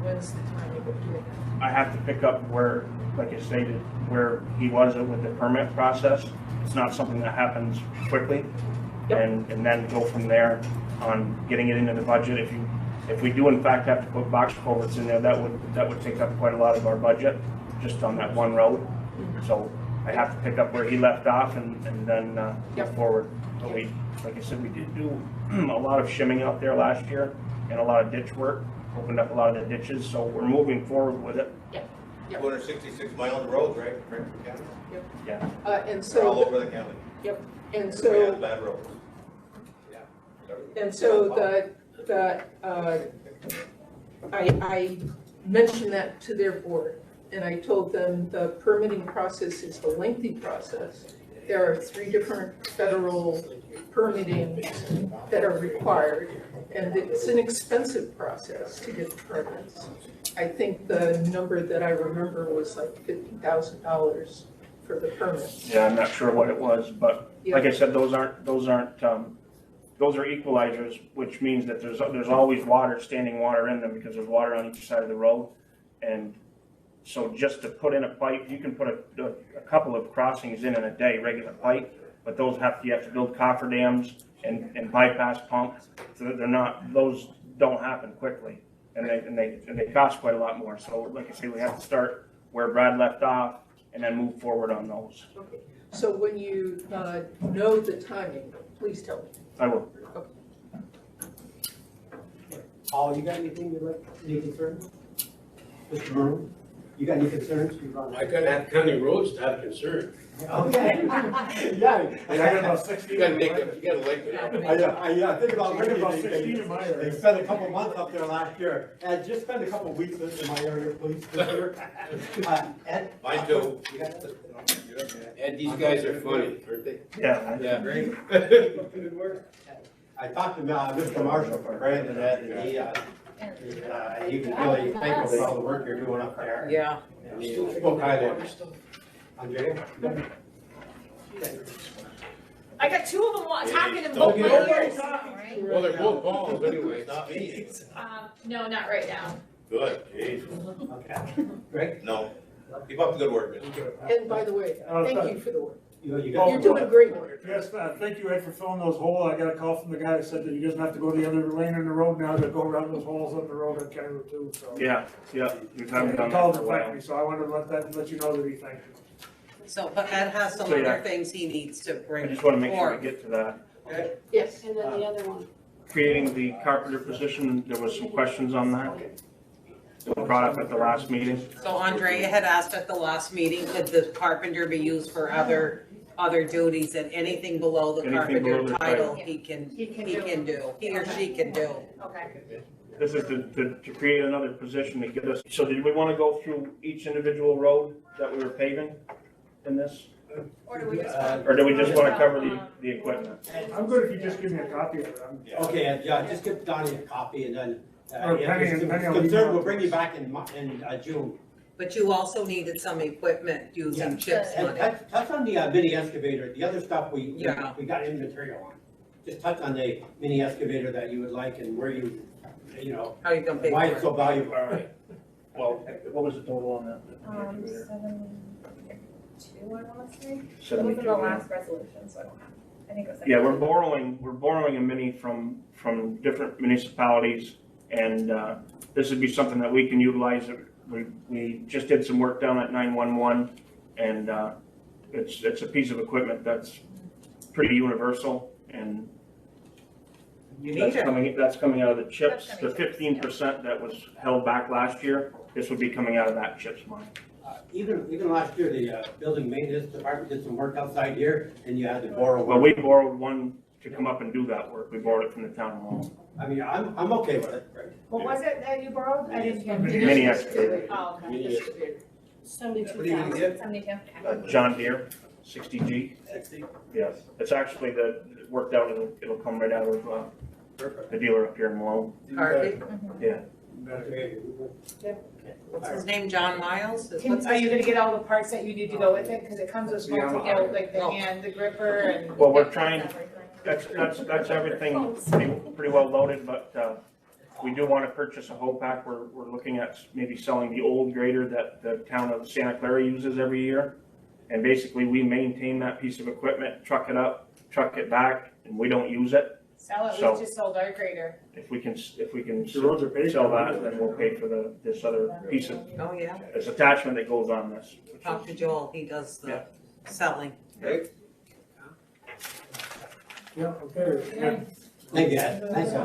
S6: when's the timing of doing that?
S1: I have to pick up where, like I stated, where he was with the permit process. It's not something that happens quickly, and then go from there on getting it into the budget. If we do in fact have to put box culverts in there, that would take up quite a lot of our budget just on that one road. So I have to pick up where he left off and then move forward. But we, like I said, we did do a lot of shimming out there last year and a lot of ditch work, opened up a lot of the ditches, so we're moving forward with it.
S8: 266 miles of roads, right? Franklin County?
S1: Yeah.
S6: And
S8: They're all
S6: so,
S8: over the county.
S6: yep, and
S8: We
S6: so,
S8: have bad roads.
S6: and so I mentioned that to their board, and I told them the permitting process is a lengthy process. There are 3 different federal permitting that are required, and it's an expensive process to get the permits. I think the number that I remember was like $50,000 for the permits.
S1: Yeah, I'm not sure what it was, but like I said, those are equalizers, which means that there's always standing water in them because there's water on each side of the road. And so just to put in a pipe, you can put a couple of crossings in a day, regular pipe, but those you have to build cofferdams and bypass pumps, so that those don't happen quickly, and they cost quite a lot more. So like I say, we have to start where Brad left off and then move forward on those.
S6: Okay. So when you know the timing, please tell me.
S1: I will.
S4: Paul, you got anything you'd like, any concerns? Mr. Maroon, you got any concerns?
S14: I gotta have county roads to have concern.
S4: Okay. Yeah.
S5: I got about 16.
S14: You gotta link it up.
S4: I think about
S5: I got about
S4: maybe
S5: 16 in my area.
S4: they spent a couple months up there last year, and just spend a couple weeks in my area, please, this year. Ed?
S8: Mine too.
S4: You got it?
S14: Ed, these guys are funny, aren't they?
S1: Yeah.
S14: Yeah. Great.
S4: Good work. I talked to Mr. Marshall from Brandon, Ed, and he was really thankful for all the work you're doing up there.
S2: Yeah.
S4: And he spoke highly of it. Andrea?
S7: I got 2 of them talking in
S14: Don't
S7: both my
S14: get over
S7: ears.
S14: Well, they're both balls anyway.
S8: Not me.
S7: No, not right now.
S8: Good, jeez.
S4: Okay. Greg?
S8: No. Keep up the good work, Mr.
S6: And by the way, thank you for the work.
S4: You got
S6: You're doing great work.
S5: Yes, thank you, Ed, for filling those holes. I got a call from the guy that said that he doesn't have to go the other lane in the road now to go around those holes up the road on County Road 2, so.
S1: Yeah. We've
S5: He
S1: done that
S5: called
S1: for
S5: to
S1: a
S5: thank
S1: while.
S5: me, so I wanted to let you know that he thanked you.
S2: So, but Ed has some
S1: So, yeah.
S2: other things he needs to
S1: I
S2: bring
S1: just want to make sure
S2: forward.
S1: we get to that.
S6: Yes.
S12: And then the other one.
S1: Creating the carpenter position, there was some questions on that. It was brought up at the last meeting.
S2: So Andrea had asked at the last meeting, could the carpenter be used for other duties, and anything below the
S1: Anything below
S2: carpenter
S1: the
S2: title,
S1: title.
S2: he can do, he or she can do.
S7: Okay.
S1: This is to create another position to get us, so did we want to go through each individual road that we were paving? in this?
S13: Or do we just?
S1: Or do we just wanna cover the equipment?
S5: I'm good if you just give me a copy of it.
S4: Okay, yeah, just give Donnie a copy and then,
S5: Or
S4: if
S5: Penny
S4: there's
S5: and Penny will
S4: concern,
S5: email
S4: we'll bring
S5: us.
S4: you back in June.
S2: But you also needed some equipment using CHIPS
S4: And
S2: money.
S4: touch on the mini excavator, the other stuff we
S2: Yeah.
S4: got in material on. Just touch on the mini excavator that you would like and where you know,
S2: How you gonna pay
S4: why
S2: for
S4: it's
S2: it?
S4: so valuable.
S1: All right. Well, what was the total on that?
S13: 72, I wanna say. It was in
S1: 72,
S13: the
S1: yeah.
S13: last resolution, so I don't have, I think it was.
S1: Yeah, we're
S13: 72.
S1: borrowing a mini from different municipalities, and this would be something that we can utilize. We just did some work down at 911, and it's a piece of equipment that's pretty universal, and
S2: You need it.
S1: that's coming out of the CHIPS,
S13: That's
S1: the
S13: gonna be CHIPS,
S1: 15% that was held back last year. This would be coming out of that CHIPS money.
S4: Even last year, the building maintenance department did some work outside here and you had to borrow.
S1: Well, we borrowed one to come up and do that work. We borrowed it from the town of Malone.
S4: I mean, I'm okay with it.
S7: What was it that you borrowed? I didn't hear.
S1: Mini excavator.
S7: Oh, okay.
S12: 72,000.
S13: 72.
S1: John Deere, 60G.
S3: 60?
S1: Yes, it's actually worked out, it'll come right out of the dealer up here in Malone.
S2: Harvey?
S1: Yeah.
S2: What's his name, John Miles?
S7: Are you gonna get all the parts that you need to go with it? Cause it comes with multiple, like the hand, the gripper and.
S1: Well, we're trying, that's everything pretty well loaded, but we do want to purchase a hoe pack. We're looking at maybe selling the old grader that the town of Santa Clara uses every year. And basically, we maintain that piece of equipment, truck it up, truck it back, and we don't use it.
S7: Sell it,
S1: So-
S7: we just sold our grader.
S1: If we can
S5: The roads are paid.
S1: sell that, then we'll pay for this other piece of,
S2: Oh, yeah.
S1: this attachment that goes on this.
S2: Talk to Joel, he does the selling.
S5: Yeah, okay.
S4: Thank you, Ed. Thanks, Ed.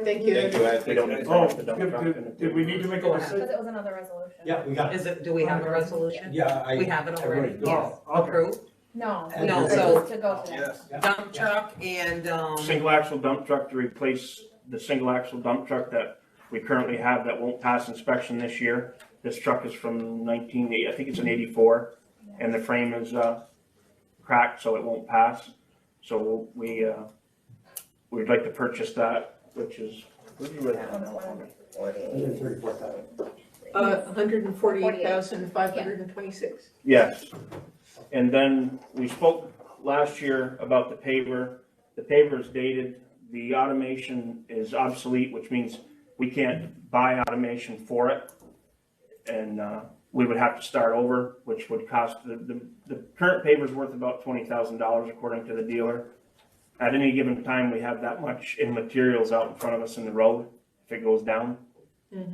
S6: Thank you.
S8: Thank you, Ed.
S1: We don't need to
S5: Oh,
S1: have the dump truck in it.
S5: did we need to make a decision?
S13: Because it was another resolution.
S4: Yeah, we got it.
S2: Is it, do we have a resolution?
S4: Yeah,
S2: We have it already?
S4: I-
S2: Yes.
S5: Oh, okay.
S2: Approved?
S13: No.
S2: No,
S13: it
S2: so-
S13: was to go to that.
S3: Yes.
S2: Dump truck and,
S1: Single axle dump truck to replace the single axle dump truck that we currently have that won't pass inspection this year. This truck is from I think it's an 84, and the frame is cracked, so it won't pass. So we'd like to purchase that, which is, what did you write
S13: That
S1: down?
S13: one's 140.
S6: 148,526.
S1: Yes. And then we spoke last year about the paver. The paver is dated, the automation is obsolete, which means we can't buy automation for it. And we would have to start over, which would cost, the current paver is worth about $20,000 according to the dealer. At any given time, we have that much in materials out in front of us in the road, if it goes down.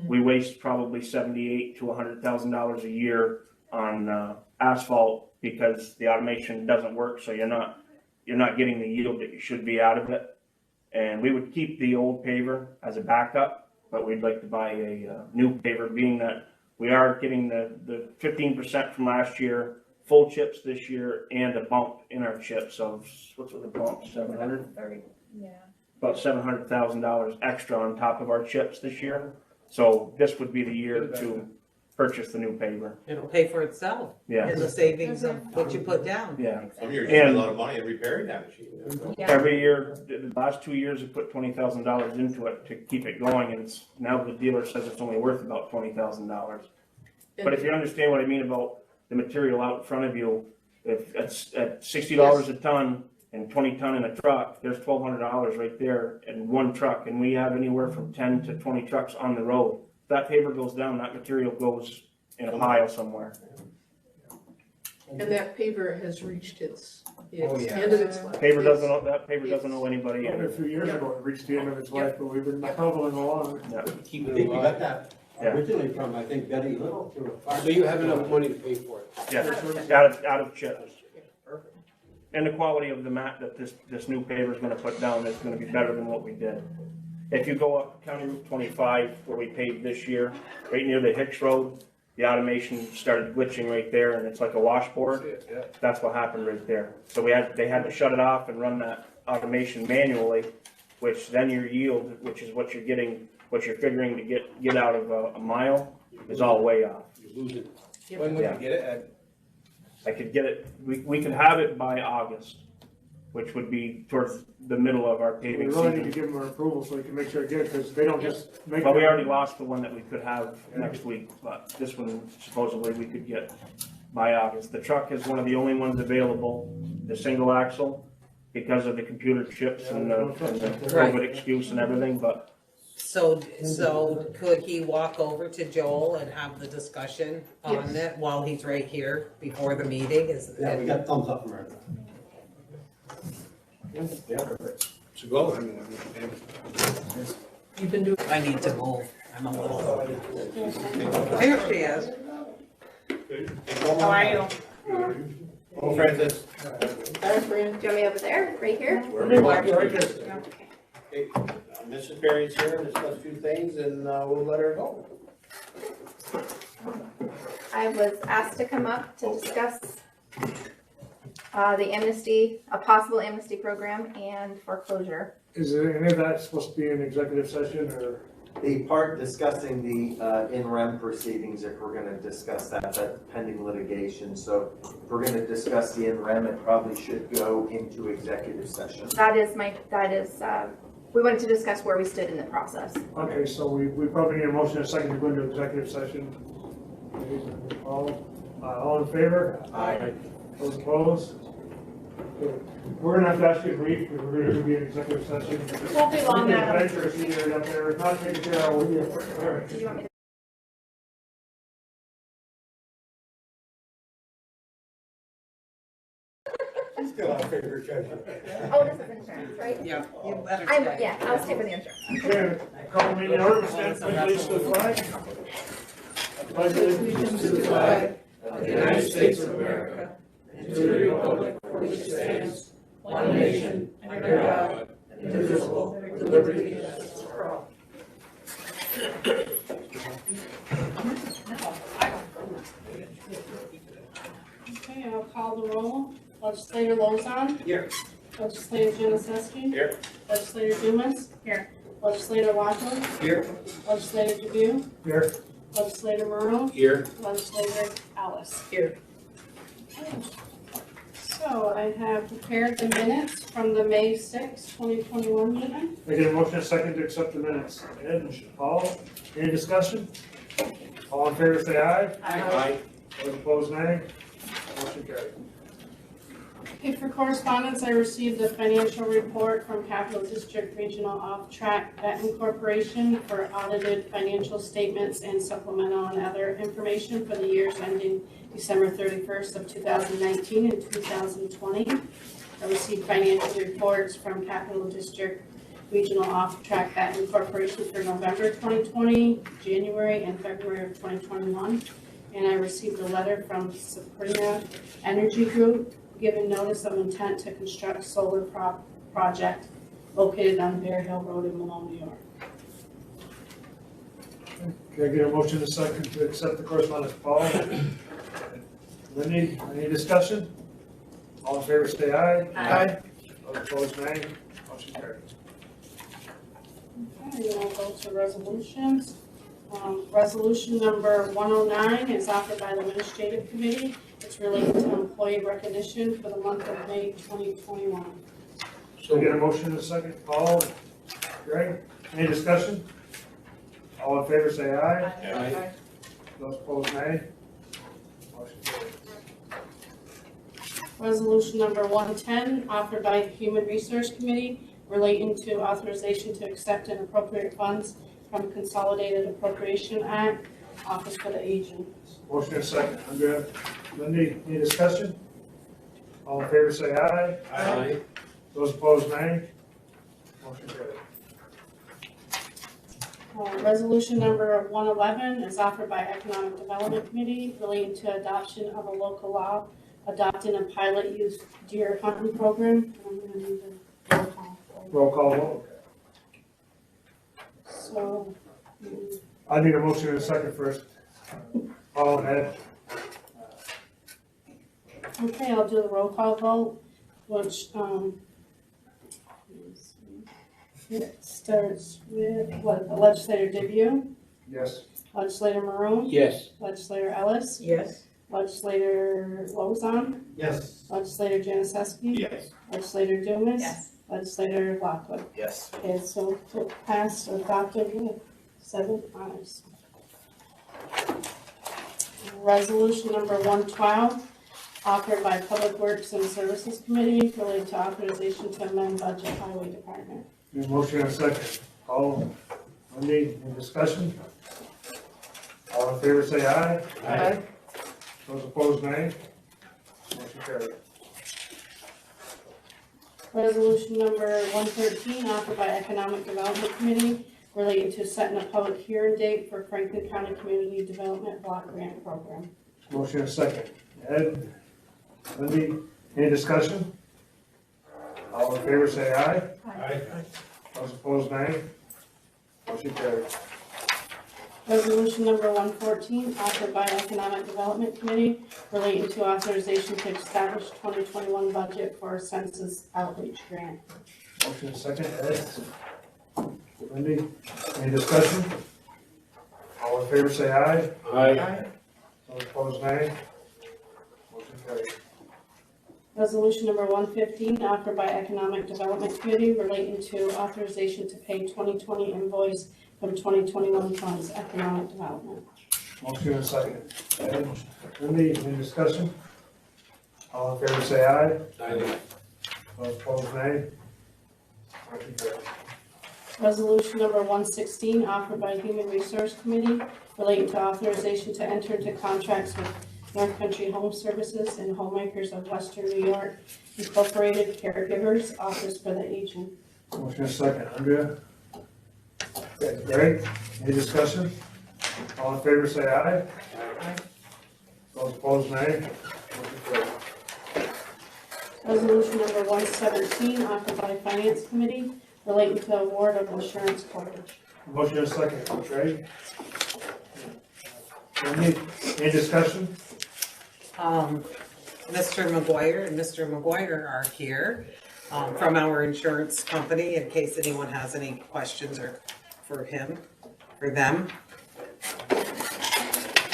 S1: We waste probably $78,000 to $100,000 a year on asphalt because the automation doesn't work, so you're not getting the yield that you should be out of it. And we would keep the old paver as a backup, but we'd like to buy a new paver, being that we are getting the 15% from last year, full chips this year, and a bump in our chips of, what's with the bump, 700?
S13: 30, yeah.
S1: About $700,000 extra on top of our chips this year. So this would be the year to purchase the new paver.
S2: it'll pay for itself.
S1: Yeah.
S2: In the savings of what you put down.
S1: Yeah.
S8: Some years you spend a lot of money in repairing that machine.
S13: Yeah.
S1: Every year, the last 2 years, we put $20,000 into it to keep it going, and it's, now the dealer says it's only worth about $20,000. But if you understand what I mean about the material out in front of you, if it's at $60 a ton and 20 ton in a truck, there's $1,200 right there in one truck, and we have anywhere from 10 to 20 trucks on the road. If that paver goes down, that material goes in a pile somewhere.
S6: And that paver has reached its
S3: Oh, yeah.
S6: end of its life.
S1: That paver doesn't know anybody.
S5: Only a few years ago, it reached the end of its life, but we've been hobbling along.
S1: Yeah.
S3: Keep
S4: I
S3: it
S4: think we got
S3: alive.
S4: that
S1: Yeah.
S4: originally from, I think, Betty Little through a fire.
S14: So you have enough money to pay for it?
S1: Yeah, out of chips. And the quality of the mat that this new paver is gonna put down is gonna be better than what we did. If you go up County Route 25, where we paved this year, right near the Hicks Road, the automation started glitching right there, and it's like a washboard. That's what happened right there. So they had to shut it off and run that automation manually, which then your yield, which is what you're getting, what you're figuring to get out of a mile, is all way off.
S3: When would you get it, Ed?
S1: I could get it, we could have it by August, which would be towards the middle of our
S5: We
S1: paving
S5: really need to
S1: season.
S5: give them our approval so we can make sure it's good, because they don't just make.
S1: But we already lost the one that we could have next week, but this one supposedly we could get by August. The truck is one of the only ones available, the single axle, because of the computer chips and the COVID excuse and everything, but
S2: So could he walk over to Joel and have the discussion on it while he's right here before the meeting?
S4: Yeah, we got thumbs up from her.
S14: So go.
S6: You've been doing.
S2: I need to move. I'm a little. There she is.
S7: How are you?
S14: Oh, Francis.
S6: Hi, Fran.
S13: Do you want me over there, right here?
S14: Okay, Mrs. Berry's here, to discuss a few things, and we'll let her go.
S13: I was asked to come up to discuss the amnesty, a possible amnesty program and foreclosure.
S5: Is there any of that supposed to be an executive session, or?
S11: The part discussing the in rem proceedings, if we're gonna discuss that, that's pending litigation. So if we're gonna discuss the in rem, it probably should go into executive session.
S13: We wanted to discuss where we stood in the process.
S5: Okay, so we probably need a motion and a second to go into executive session. All in favor?
S11: Aye.
S5: Those opposed? Okay. We're gonna have to ask you to brief, because we're gonna be in executive session.
S7: Won't be long now.
S5: Adventurous either up there, not taking care of,
S13: Do you want me to?
S4: Still our favorite treasure.
S13: Oh, this is insurance, right?
S2: Yeah, you better stay.
S13: Yeah, I'll stay for the insurance.
S5: Okay, call meeting order, stand please to the flag. Pledge allegiance to the flag
S2: of the United States of America and to the republic for which it stands, one nation, under God, indivisible, with liberty and justice for all.
S12: Okay, I'll call the roll. Legislator Lozon.
S14: Here.
S12: Legislator Janicki.
S14: Here.
S12: Legislator Dumas. Here. Legislator Watley.
S14: Here.
S12: Legislator Dubuque.
S5: Here.
S12: Legislator Murrow.
S14: Here.
S12: Legislator Ellis.
S6: Here.
S12: So I have prepared the minutes from the May 6, 2021 meeting.
S5: I get a motion and a second to accept the minutes. Ed and Paul, any discussion? All in favor, say aye.
S14: Aye.
S5: Those opposed, nay. Motion carried.
S12: Okay, for correspondence, I received a financial report from Capital District Regional Off-Track Vet Corporation for audited financial statements and supplemental and other information for the years ending December 31st of 2019 and 2020. I received financial reports from Capital District Regional Off-Track Vet Corporation for November 2020, January, and February of 2021. And I received a letter from Sabrina Energy Group giving notice of intent to construct solar project located on Bear Hill Road in Malone, New York.
S5: Can I get a motion and a second to accept the correspondence? Paul? Lindy, any discussion? All in favor, say aye.
S12: Aye.
S5: Those opposed, nay. Motion carried.
S12: Okay, then I'll go to resolutions. Resolution number 109 is offered by the Administrative Committee. It's related to employee recognition for the month of May 2021.
S5: So get a motion and a second. Paul? Greg, any discussion? All in favor, say aye.
S14: Aye.
S5: Those opposed, nay. Motion carried.
S12: Resolution number 110, offered by Human Resource Committee, relating to authorization to accept and appropriate funds from Consolidated Appropriation Act, Office for the Aging.
S5: Motion and second. Andrea, Lindy, any discussion? All in favor, say aye.
S14: Aye.
S5: Those opposed, nay. Motion carried.
S12: Resolution number 111 is offered by Economic Development Committee, relating to adoption of a local law adopting a pilot youth deer hunting program. I'm gonna need a roll call.
S5: Roll call vote.
S12: So,
S5: I need a motion and a second first. Paul and Ed.
S12: okay, I'll do the roll call vote, which, it starts with, Legislator Dubuque,
S5: Yes.
S12: Legislator Maroon,
S14: Yes.
S12: Legislator Ellis,
S2: Yes.
S12: Legislator Lozon,
S4: Yes.
S12: Legislator Janicki,
S8: Yes.
S12: Legislator Dumas.
S2: Yes.
S12: Legislator Lockwood.
S14: Yes.
S12: Okay, so passed or adopted with 7 ayes. Resolution number 112, offered by Public Works and Services Committee related to authorization to amend budget highway department.
S5: Need a motion and a second. Paul, Wendy, any discussion? All in favor say aye.
S2: Aye.
S5: Those opposed, nay. Motion carried.
S12: Resolution number 113, offered by Economic Development Committee relating to setting a public hearing date for Franklin County Community Development Block Grant Program.
S5: Motion and a second. Ed, Wendy, any discussion? All in favor say aye.
S4: Aye.
S5: Those opposed, nay. Motion carried.
S12: Resolution number 114, offered by Economic Development Committee relating to authorization to establish 2021 budget for census outreach grant.
S5: Motion and a second. Ed, Wendy, any discussion? All in favor say aye.
S14: Aye.
S5: Those opposed, nay. Motion carried.
S12: Resolution number 115, offered by Economic Development Committee relating to authorization to pay 2020 invoice from 2021 funds, economic development.
S5: Motion and a second. Ed, Wendy, any discussion? All in favor say aye.
S14: Aye.
S5: Those opposed, nay. Motion carried.
S12: Resolution number 116, offered by Human Resource Committee relating to authorization to enter into contracts with North Country Home Services and Homemakers of Western New York Incorporated Caregivers Office for the Aging.
S5: Motion and a second. Andrea? Okay, Greg, any discussion? All in favor say aye.
S2: Aye.
S5: Those opposed, nay. Motion carried.
S12: Resolution number 117, offered by Finance Committee relating to award of insurance coverage.
S5: Motion and a second. Greg? Any discussion?
S2: Mr. McGuire and Mr. McGuire are here from our insurance company in case anyone has any questions or for them.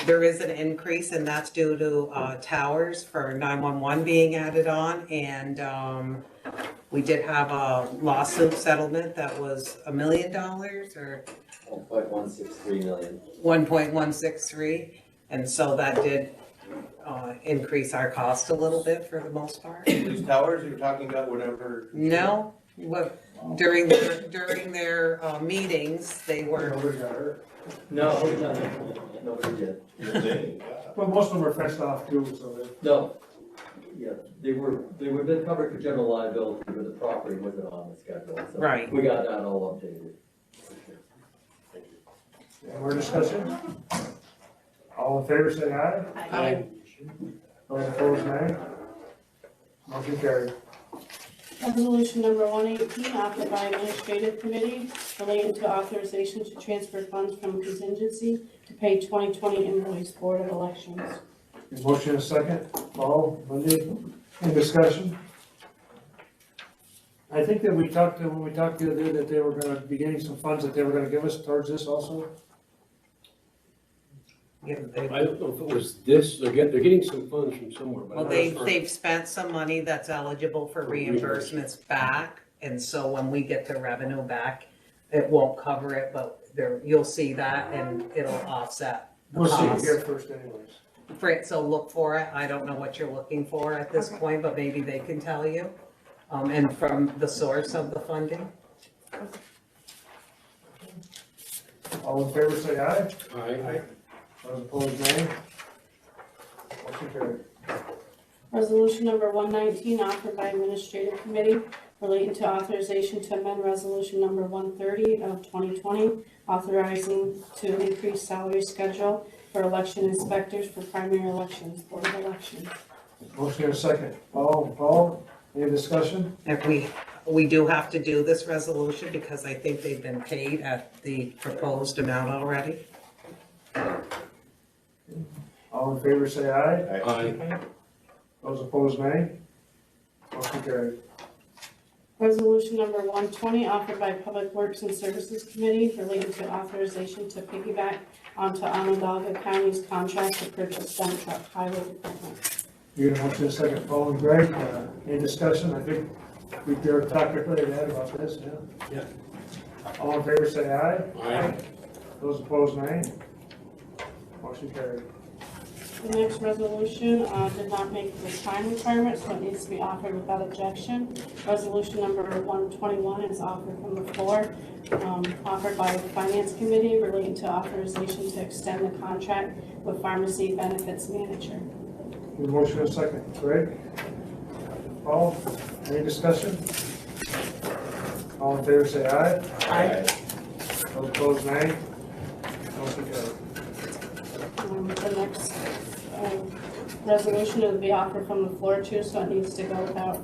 S2: There is an increase and that's due to towers for 911 being added on, and we did have a lawsuit settlement that was $1 million or
S11: 1.163 million.
S2: 1.163, and so that did increase our cost a little bit for the most part.
S8: These towers you're talking about, whatever.
S2: No, what, during their meetings, they were,
S5: Nobody got hurt.
S11: No, nobody did.
S5: Well, most of them are fenced off too, so they.
S11: No. Yeah, they were then covered for general liability, but the property wasn't on the schedule, so.
S2: Right.
S11: We got that all updated.
S5: Any more discussion? All in favor say aye.
S2: Aye.
S5: Those opposed, nay. Motion carried.
S12: Resolution number 118, offered by Administrative Committee relating to authorization to transfer funds from contingency to pay 2020 invoice Board of Elections.
S5: Motion and a second. Paul, Wendy, any discussion? I think that when we talked the other day, that they were gonna be getting some funds that they were gonna give us towards this also.
S2: yeah,
S14: I don't know if it was this, they're getting some funds from somewhere, but.
S2: well, they've spent some money that's eligible for reimbursements back, and so when we get the revenue back, it won't cover it, but there, you'll see that and it'll offset the
S5: We'll see it
S2: cost.
S5: here first anyways.
S2: Fritz will look for it, I don't know what you're looking for at this point, but maybe they can tell you. And from the source of the funding.
S5: All in favor say aye.
S14: Aye.
S5: Those opposed, nay. Motion carried.
S12: Resolution number 119, offered by Administrative Committee relating to authorization to amend Resolution number 130 of 2020, authorizing to increase salary schedule for election inspectors for primary elections, Board of Elections.
S5: Motion and a second. Paul, any discussion?
S2: If we do have to do this resolution because I think they've been paid at the proposed amount already.
S5: All in favor say aye.
S14: Aye.
S5: Those opposed, nay. Motion carried.
S12: Resolution number 120, offered by Public Works and Services Committee relating to authorization to piggyback onto Onondaga County's contract to purchase dump truck highway equipment.
S5: You gonna motion a second, Paul and Greg, any discussion? I think we did talk quickly ahead about this, yeah?
S14: Yeah.
S5: All in favor, say aye.
S14: Aye.
S5: Those opposed, nay. Motion carried.
S12: The next resolution did not make the time requirement, so it needs to be offered without objection. Resolution number 121 is offered from the floor, offered by the Finance Committee relating to authorization to extend the contract with Pharmacy Benefits Manager.
S5: Need a motion a second, Greg? Paul, any discussion? All in favor, say aye.
S14: Aye.
S5: Those opposed, nay. Motion carried.
S12: The next resolution will be offered from the floor too, so it needs to go without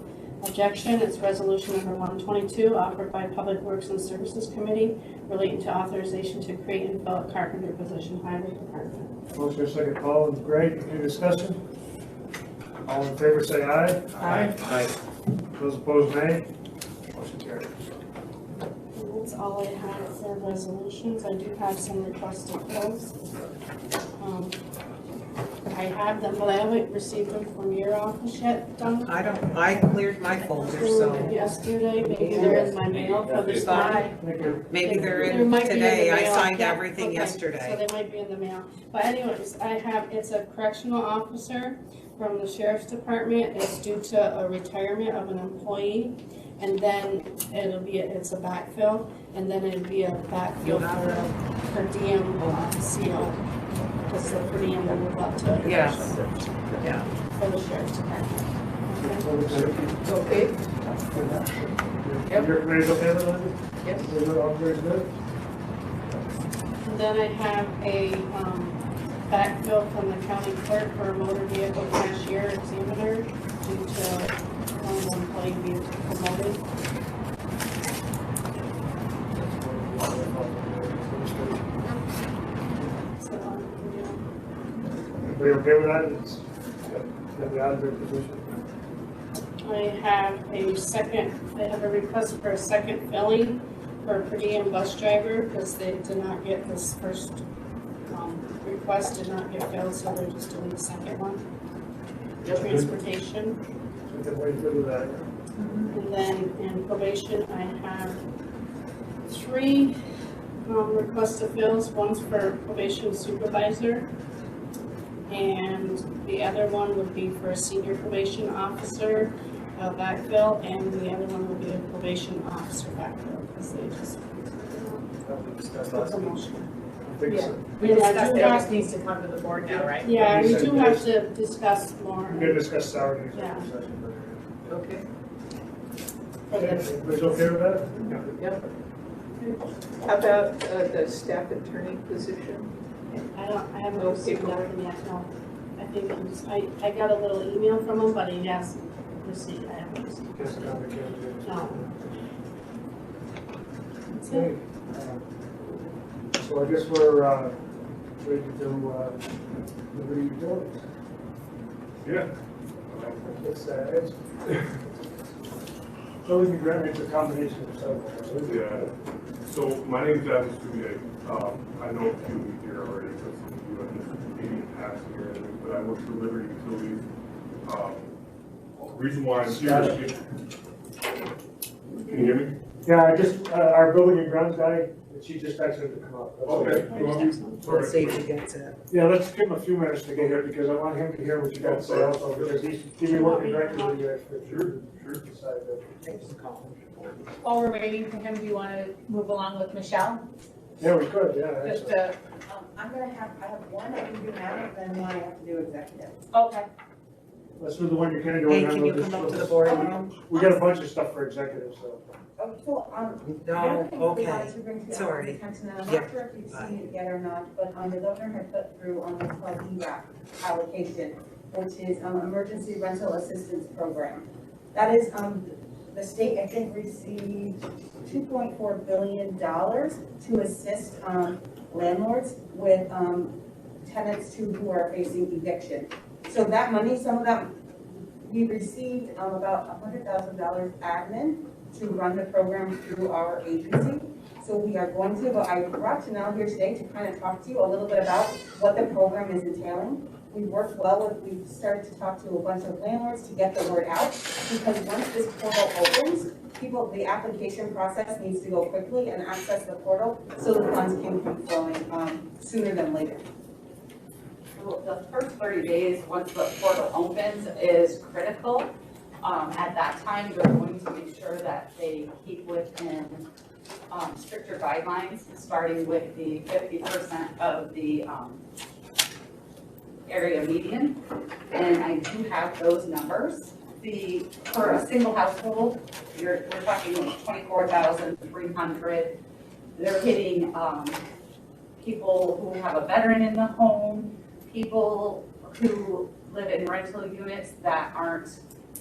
S12: objection. It's resolution number 122, offered by Public Works and Services Committee relating to authorization to create and fill a carpenter position, Highway Department.
S5: Motion a second, Paul and Greg, any discussion? All in favor, say aye.
S14: Aye.
S5: Those opposed, nay. Motion carried.
S12: And that's all I have for resolutions. I do have some requested bills. I have them, but I haven't received them from your office yet, Don.
S2: I cleared my folder, so
S12: Yesterday, maybe they're in my mail for this time.
S5: Thank you.
S2: maybe they're
S12: There
S2: in
S12: might be in the
S2: today. I
S12: mail.
S2: signed
S12: Yeah,
S2: everything
S12: okay.
S2: yesterday.
S12: So they might be in the mail. But anyways, it's a correctional officer from the sheriff's department. It's due to a retirement of an employee. And then it's a backfill, and then it'd be a backfill for a per diem CO. Because the per diem will move up to.
S2: Yes. Yeah.
S12: For the sheriff's department.
S6: Okay?
S5: Your committee's okay with that?
S6: Yes.
S5: All very good?
S12: And then I have a backfill from the county clerk for a motor vehicle cashier examiner due to one employee being promoted. So,
S5: Everybody okay with that? It's got the auditor position.
S12: I have a request for a second filling for a per diem bus driver because they did not get this first request did not get filled, so they're just doing the second one. Transportation.
S5: Everybody good with that?
S12: And then in probation, I have 3 requested fills. One's for probation supervisor. And the other one would be for a senior probation officer backfill. And the other one would be a probation officer backfill because they just the promotion.
S5: I think so.
S7: We discussed it, it just needs to come to the board now, right?
S12: Yeah, we do have to discuss more.
S5: We're gonna discuss salary in
S12: Yeah.
S5: executive session.
S6: Okay.
S5: Everybody's okay with that?
S6: Yep. How about the staff attorney position?
S12: I haven't
S6: No
S12: received
S6: paperwork.
S12: nothing yet, no. I think I got a little email from him, but he hasn't received, I haven't received.
S5: Guess it's on the calendar.
S12: No. That's
S5: Okay.
S12: it.
S5: So I guess we're ready to do Liberty Utilities.
S15: Yeah.
S5: It's so we can grant it's a combination of several.
S15: Yeah. So my name is Adam Stubiak. I know a few of you here already, because some of you have been meeting in the past here, but I work for Liberty Utilities. Reason why I'm here is, can you hear me?
S5: Yeah, I just, our building and grounds guy, she just asked him to come up. That's
S15: Okay.
S2: Let's see if he gets it.
S5: Yeah, let's give him a few minutes to get here, because I want him to hear what you got to say also, because he's been working directly with you guys for sure. Decide that.
S7: While we're waiting for him, do you want to move along with Michelle?
S5: Yeah, we could, yeah.
S7: Just
S5: actually.
S16: I have one I can do now, and one I have to do executive.
S7: Okay.
S5: Let's do the one you can do.
S2: Hey,
S5: and then
S2: can you
S5: we'll
S2: come
S5: just-
S2: up to the boardroom?
S5: We got a bunch of stuff for executive, so.
S16: Oh, so,
S2: No, okay.
S16: Sorry.
S2: Sorry.
S16: Attention, and I'm
S2: Yeah.
S16: not sure if you've seen it yet or not, but, the governor had put through on what's called ERAP allocation, which is, Emergency Rental Assistance Program. That is, the state, I think, received $2.4 billion to assist, landlords with, tenants who are facing eviction. So that money, some of that, we received, about $100,000 admin to run the program through our agency. So we are going to, but I brought Janelle here today to kind of talk to you a little bit about what the program is entailing. We've worked well with, we've started to talk to a bunch of landlords to get the word out, because once this portal opens, people, the application process needs to go quickly and access the portal so the funds can come flowing sooner than later.
S17: Well, the first 30 days, once the portal opens, is critical. At that time, they're going to make sure that they keep within stricter guidelines, starting with the 50% of the area median. And I do have those numbers. For a single household, we're talking like 24,300. They're hitting people who have a veteran in the home, people who live in rental units that aren't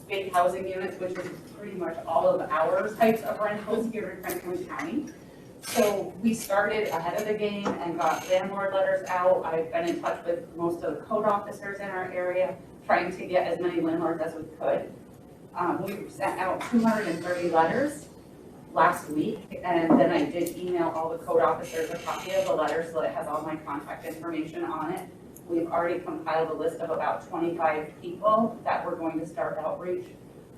S17: big housing units, which is pretty much all of our types of rentals here in Franklin County. So we started ahead of the game and got landlord letters out. I've been in touch with most of the code officers in our area, trying to get as many landlords as we could. We sent out 230 letters last week, and then I did email all the code officers a copy of the letter so it has all my contact information on it. We've already compiled a list of about 25 people that we're going to start outreach,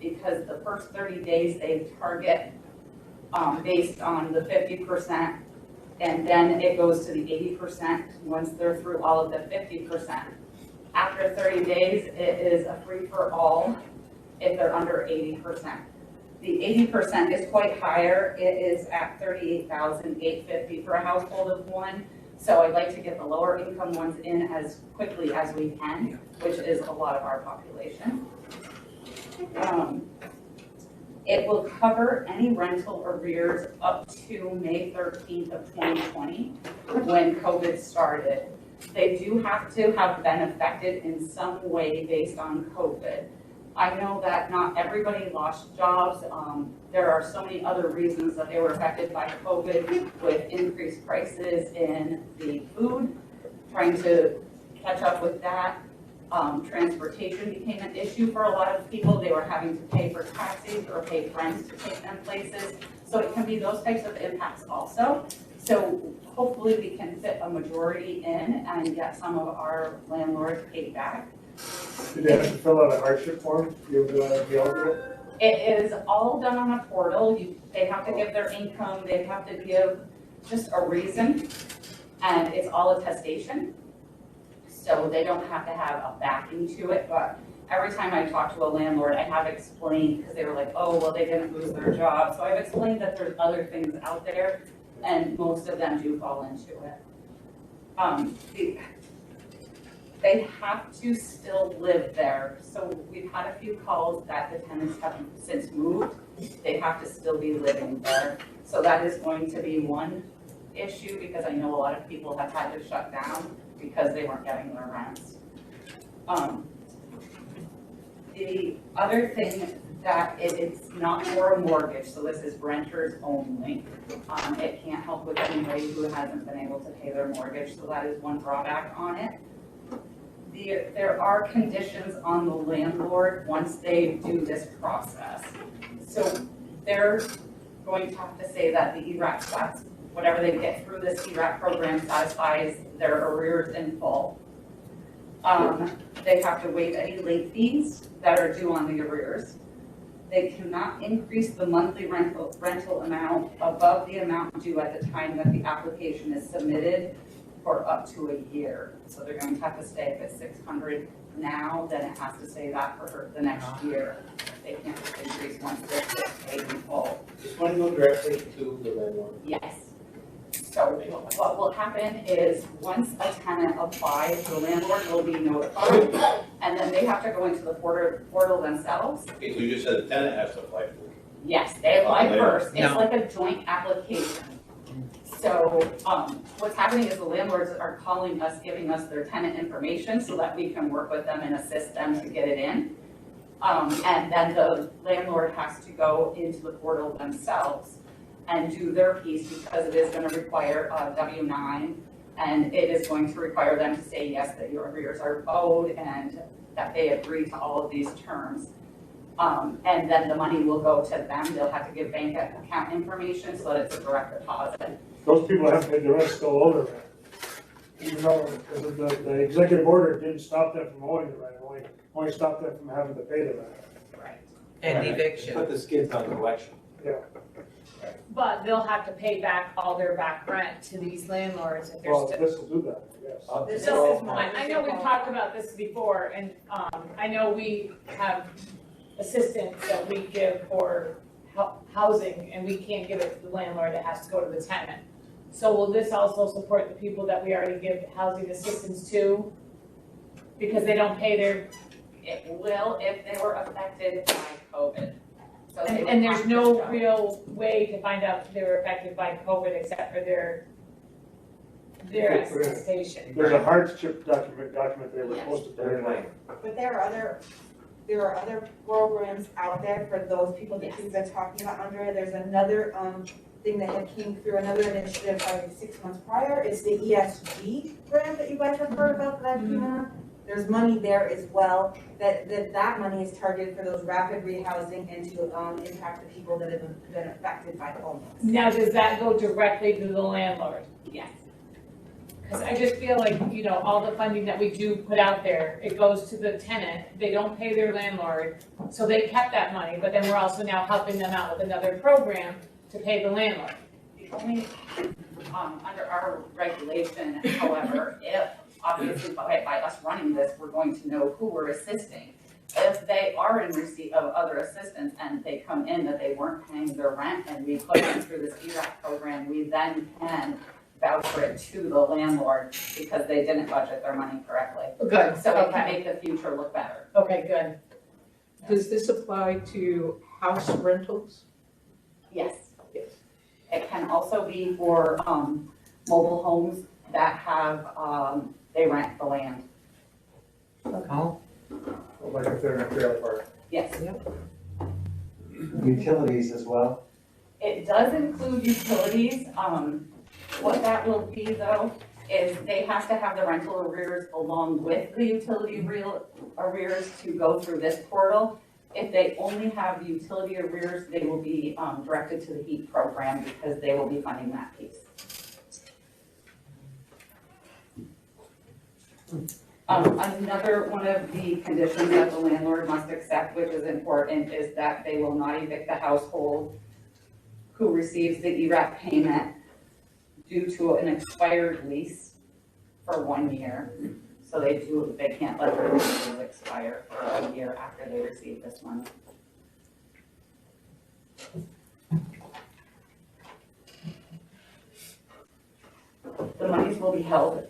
S17: because the first 30 days they target based on the 50%, and then it goes to the 80% once they're through all of the 50%. After 30 days, it is a free-for-all if they're under 80%. The 80% is quite higher. It is at $38,850 for a household of one. So I'd like to get the lower income ones in as quickly as we can, which is a lot of our population. It will cover any rental arrears up to May 13th of 2020, when COVID started. They do have to have been affected in some way based on COVID. I know that not everybody lost jobs. There are so many other reasons that they were affected by COVID, with increased prices in the food, trying to catch up with that. Transportation became an issue for a lot of people. They were having to pay for taxis or pay friends to take them places. So it can be those types of impacts also. So hopefully we can fit a majority in and get some of our landlords paid back.
S5: Did they have to fill out a hardship form to be able to be eligible?
S17: It is all done on a portal. They have to give their income, they have to give just a reason, and it's all attestation. So they don't have to have a backing to it, but every time I talk to a landlord, I have explained, because they were like, oh, well, they didn't lose their job. So I've explained that there's other things out there, and most of them do fall into it. They have to still live there. So we've had a few calls that the tenants have since moved. They have to still be living there. So that is going to be one issue, because I know a lot of people have had to shut down because they weren't getting their rents. The other thing that it's not for a mortgage, so this is renters only. It can't help with anybody who hasn't been able to pay their mortgage, so that is one drawback on it. There are conditions on the landlord once they do this process. So they're going to have to say that the ERAC stats, whatever they get through this ERAC program, satisfies their arrears in full. They have to waive any late fees that are due on the arrears. They cannot increase the monthly rental amount above the amount due at the time that the application is submitted for up to a year. So they're going to have to stay, if it's $600 now, then it has to say that for the next year. They can't just increase once they're paid in full.
S14: Just want to go directly to the landlord.
S17: Yes. So what will happen is, once a tenant applies, the landlord will be notified, and then they have to go into the portal themselves.
S8: Okay, so you just said the tenant has to apply for it.
S17: Yes, they apply first. It's
S2: No.
S17: like a joint application. So what's happening is the landlords are calling us, giving us their tenant information so that we can work with them and assist them to get it in. And then the landlord has to go into the portal themselves and do their piece, because it is going to require a W-9, and it is going to require them to say, yes, that your arrears are owed and that they agree to all of these terms. And then the money will go to them, they'll have to give bank account information so that it's a direct deposit.
S5: Those people have paid the rest still owe their rent. Even though, because the executive order didn't stop them from owing the rent, only stopped them from having to pay the rent.
S17: Right.
S2: And
S3: Put
S2: eviction.
S3: the skids on collection.
S5: Yeah.
S7: But they'll have to pay back all their back rent to these landlords if they're
S5: Well,
S7: still.
S5: this will do that, yes.
S7: So, I know we've talked about this before, and, I know we have assistance that we give for housing, and we can't give it to the landlord, it has to go to the tenant. So will this also support the people that we already give housing assistance to? Because they don't pay their,
S17: It will if they were affected by COVID. So they would
S7: and there's
S17: have to
S7: no
S17: show.
S7: real way to find out if they were affected by COVID except for their attestation.
S5: There's a hardship document they were supposed to pay.
S16: But there are other programs out there for those people that you've been talking about, Andrea. There's another, thing that had came through, another initiative probably 6 months prior, is the ESG grant that you guys have heard about that came on. There's money there as well, that money is targeted for those rapid rehousing and to, impact the people that have been affected by homelessness.
S7: Now, does that go directly to the landlord?
S17: Yes.
S7: Because I just feel like, you know, all the funding that we do put out there, it goes to the tenant, they don't pay their landlord, so they kept that money, but then we're also now helping them out with another program to pay the landlord.
S17: The only, under our regulation, however, if obviously by us running this, we're going to know who we're assisting. If they are in receipt of other assistance and they come in that they weren't paying their rent and we put them through this ERAC program, we then can voucher it to the landlord because they didn't budget their money correctly.
S7: Good,
S17: So it can
S7: okay,
S17: make the future look better.
S7: okay, good.
S6: Does this apply to house rentals?
S17: Yes.
S6: Yes.
S17: It can also be for, mobile homes that have, they rent the land.
S2: Oh,
S5: Like if they're in a trailer park.
S17: Yes.
S18: Utilities as well.
S17: It does include utilities. What that will be though, is they have to have the rental arrears along with the utility arrears to go through this portal. If they only have the utility arrears, they will be, directed to the HEAP program because they will be funding that piece. Another one of the conditions that the landlord must accept, which is important, is that they will not evict the household who receives the ERAP payment due to an expired lease for 1 year. So they can't let their leases expire for a year after they receive this money. The monies will be held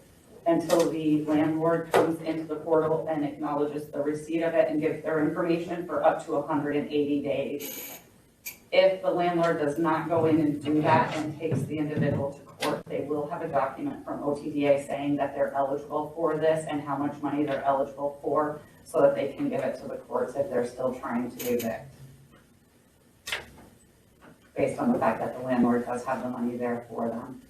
S17: until the landlord comes into the portal and acknowledges the receipt of it and gives their information for up to 180 days. If the landlord does not go in and do that and takes the individual to court, they will have a document from OTDA saying that they're eligible for this and how much money they're eligible for so that they can give it to the courts if they're still trying to evict. Based on the fact that the landlord does have the money there for them.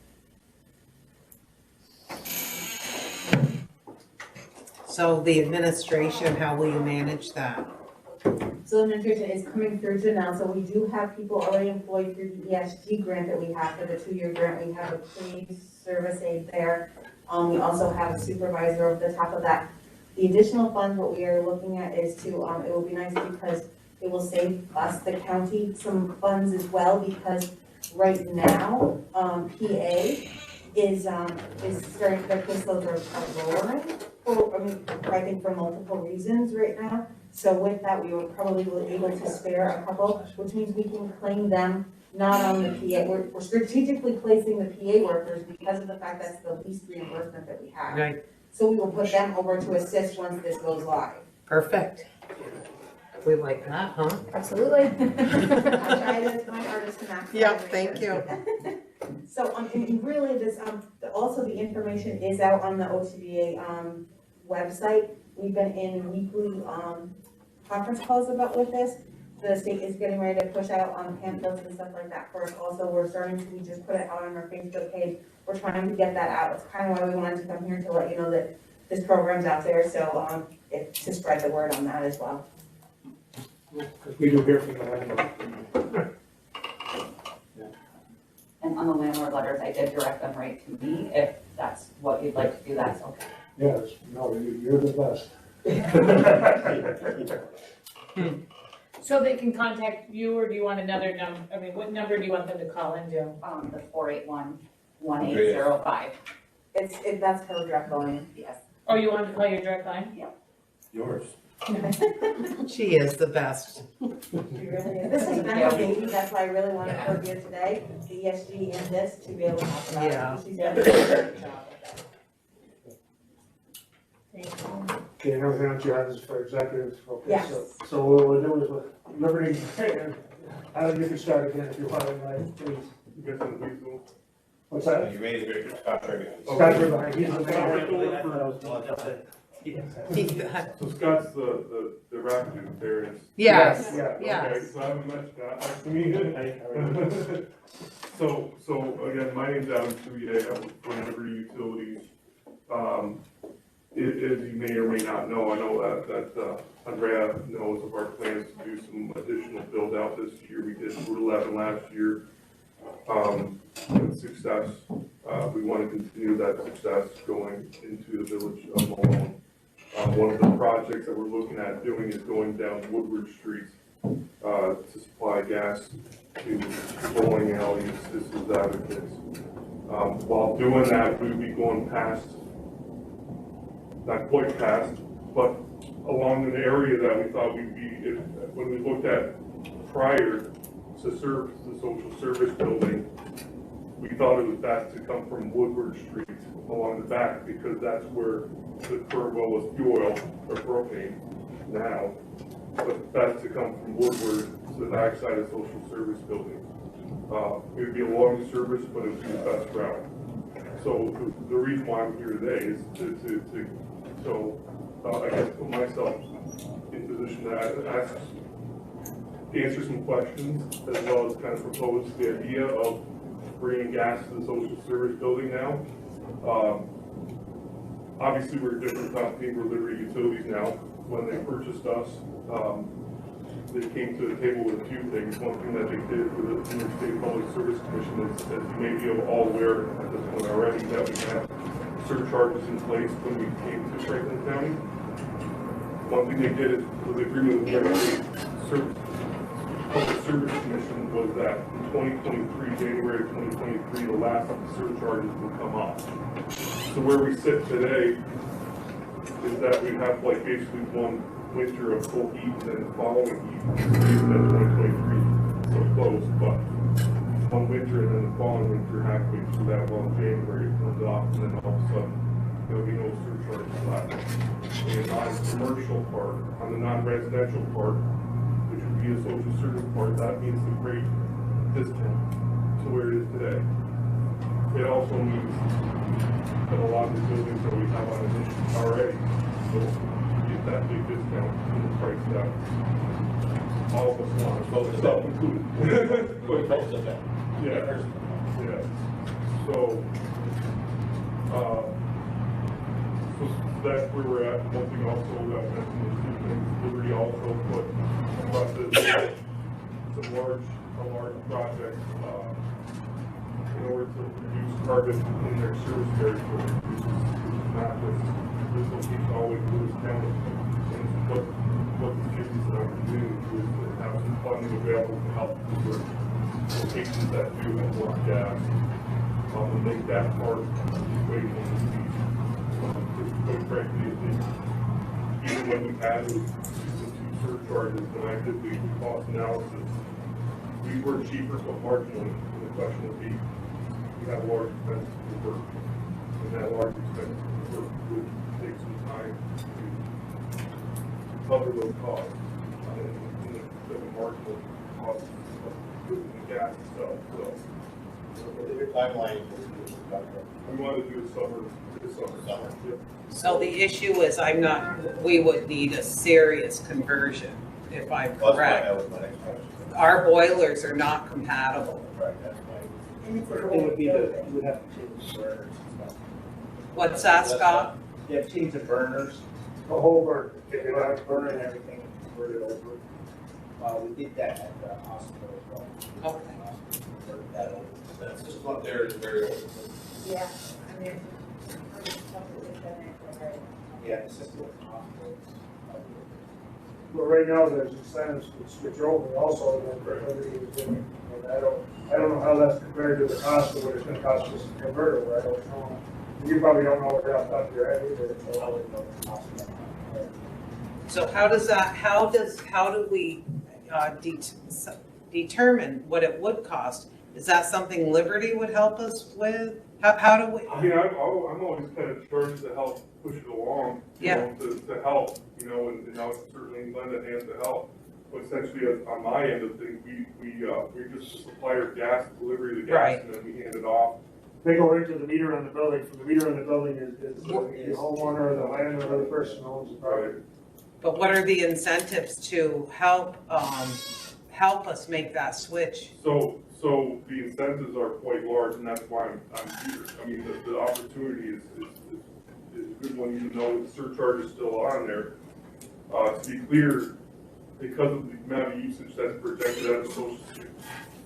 S2: so the administration, how will you manage that?
S16: So administration is coming through to now, so we do have people already employed through the ESG grant that we have for the 2-year grant. We have a police service aide there. We also have a supervisor over the top of that. The additional funds, what we are looking at is to, it will be nice because it will save us, the county, some funds as well, because right now, PA is starting, their caseloads are lowering. I think for multiple reasons right now. So with that, we were probably able to spare a couple, which means we can claim them not on the PA. We're strategically placing the PA workers because of the fact that's the least reimbursement that we have.
S2: Right,
S16: So we will put them over to assist once this goes live.
S2: perfect. We like that, huh?
S16: Absolutely. I tried it, my hardest to maximize.
S2: Yep, thank you.
S16: So, and really this, also the information is out on the OTDA, website. We've been in weekly, conference calls with this. The state is getting ready to push out, pamphlets and stuff like that for us. Also, we just put it out on our Facebook page. We're trying to get that out. It's kind of why we wanted to come here to let you know that this program's out there, so, to spread the word on that as well.
S5: Because we do hear from the landlord.
S17: And on the landlord letters, I did direct them right to me. If that's what you'd like to do, that's okay.
S5: Yes, no, you're the best.
S7: So they can contact you, or do you want another what number do you want them to call into?
S17: The 481-1805.
S16: That's her direct line.
S17: Yes.
S7: Oh, you want to call your direct line?
S8: Yours.
S2: She is the best.
S16: She really is. This has been her baby, that's why I really wanted her here today, the ESG and this, to be able to talk about it.
S2: Yeah.
S16: She's done a great job with that.
S5: Okay, and everything else you have is for executives, okay,
S16: Yes.
S5: so what we'll do is with Liberty, Alan, you can start again if you want, like, please.
S15: You guys want to do
S5: What's that?
S8: You raised it, Scott, right behind you.
S5: Scott's right behind, he's the mayor.
S15: So Scott's the rap dude there is.
S2: Yes,
S5: Yeah.
S2: yes.
S15: Okay, so I haven't met Scott, nice to meet you. So again, my name's Adam Touye, I work for Liberty Utilities. As you may or may not know, I know that Andrea knows of our plans to do some additional build out this year. We did Route 11 last year, with success. We want to continue that success going into the village of Malone. One of the projects that we're looking at doing is going down Woodward Street to supply gas to bowling alleys, this is advocates. While doing that, we would be going past, not quite past, but along an area that we thought we'd be, when we looked at prior to serve the social service building, we thought it was best to come from Woodward Street along the back, because that's where the current well was fuel oil or propane now. But it's best to come from Woodward to the backside of social service building. It would be a long service, but it would be the best route. So the reason why I'm here today is I guess put myself in position to answer some questions, as well as kind of propose the idea of bringing gas to the social service building now. Obviously, we're a different company, we're Liberty Utilities now. When they purchased us, they came to the table with a few things. One thing that they did for the New York State Public Service Commission is, as you may be all aware at this point already, that we have surcharges in place when we came to Franklin County. One thing they did is, with the agreement with the New York State Public Service Commission, was that in 2023, January of 2023, the last of the surcharges will come off. So where we sit today is that we have like basically one winter of full heat and then the following heat, that 2023 so close, but one winter and then the following winter halfway through that, well, in January it comes off, and then all of a sudden there'll be no surcharges left. And on the commercial part, on the non-residential part, which would be a social service part, that means the rate discount to where it is today. It also means that a lot of the buildings that we have on addition already will get that big discount in the price that all of us want, self included. Yeah, yeah. So that's where we're at. One thing also that I mentioned is two things. Liberty also put a large project in order to reduce carbon in their service territory. This is not just, this location all the way through this county. And what the cities that I'm doing is to have some funding available to help with locations that do have more gas, and make that part of the equation easy. Quite frankly, even when we added the two surcharges, when I did the cost analysis, we were cheaper but marginally. And the question would be, we have a large expense to work, and that large expense to work would take some time to cover those costs. And the marginal cost of putting the gas itself, so.
S8: Your timeline,
S15: we want to do it this summer. Yep.
S2: So the issue is we would need a serious conversion, if I'm correct.
S8: That was my next question.
S2: Our boilers are not compatible.
S8: Right, that's my.
S14: It would be you would have to change the burners and stuff.
S2: What's that, Scott?
S14: You have to change the burners,
S5: The whole bird.
S14: get your burner and everything, convert it over.
S3: We did that at the hospital as well.
S2: Okay.
S8: That's just what there is very old.
S16: Yeah, I mean,
S3: Yeah, it's just with the hospital.
S5: But right now, there's incentives to switch over also, and then everybody is doing, and I don't know how that's compared to the cost of what it's gonna cost us to convert over, I don't know. You probably don't know what off the top of your head either, so I wouldn't know the cost of that.
S2: So how do we determine what it would cost? Is that something Liberty would help us with? How do we?
S15: I mean, I'm always kind of charged to help push it along, you know, to help, you know, and I would certainly lend a hand to help. But essentially, on my end of things, we're just a supplier of gas, delivery of the gas, and then we hand it off.
S5: They go right to the meter on the building, from the meter on the building is the homeowner or the landlord or the person who owns the property.
S2: But what are the incentives to help us make that switch?
S15: So the incentives are quite large, and that's why I'm here. I mean, the opportunity is a good one, even though the surcharge is still on there. To be clear, because of the amount of usage that's projected at the social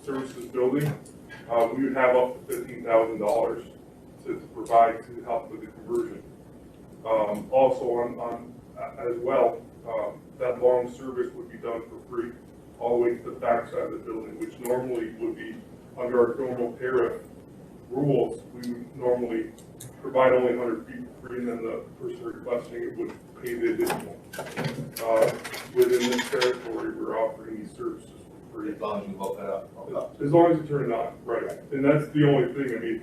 S15: services building, we would have up to $15,000 to provide to help with the conversion. Also on as well, that long service would be done for free, all the way to the back side of the building, which normally would be under our normal tariff rules. We would normally provide only 100 feet for free, and then the person requesting it would pay the additional. Within this territory, we're offering these services for free.
S8: As long as you hook it up.
S15: As long as you turn it on, right. And that's the only thing. I mean,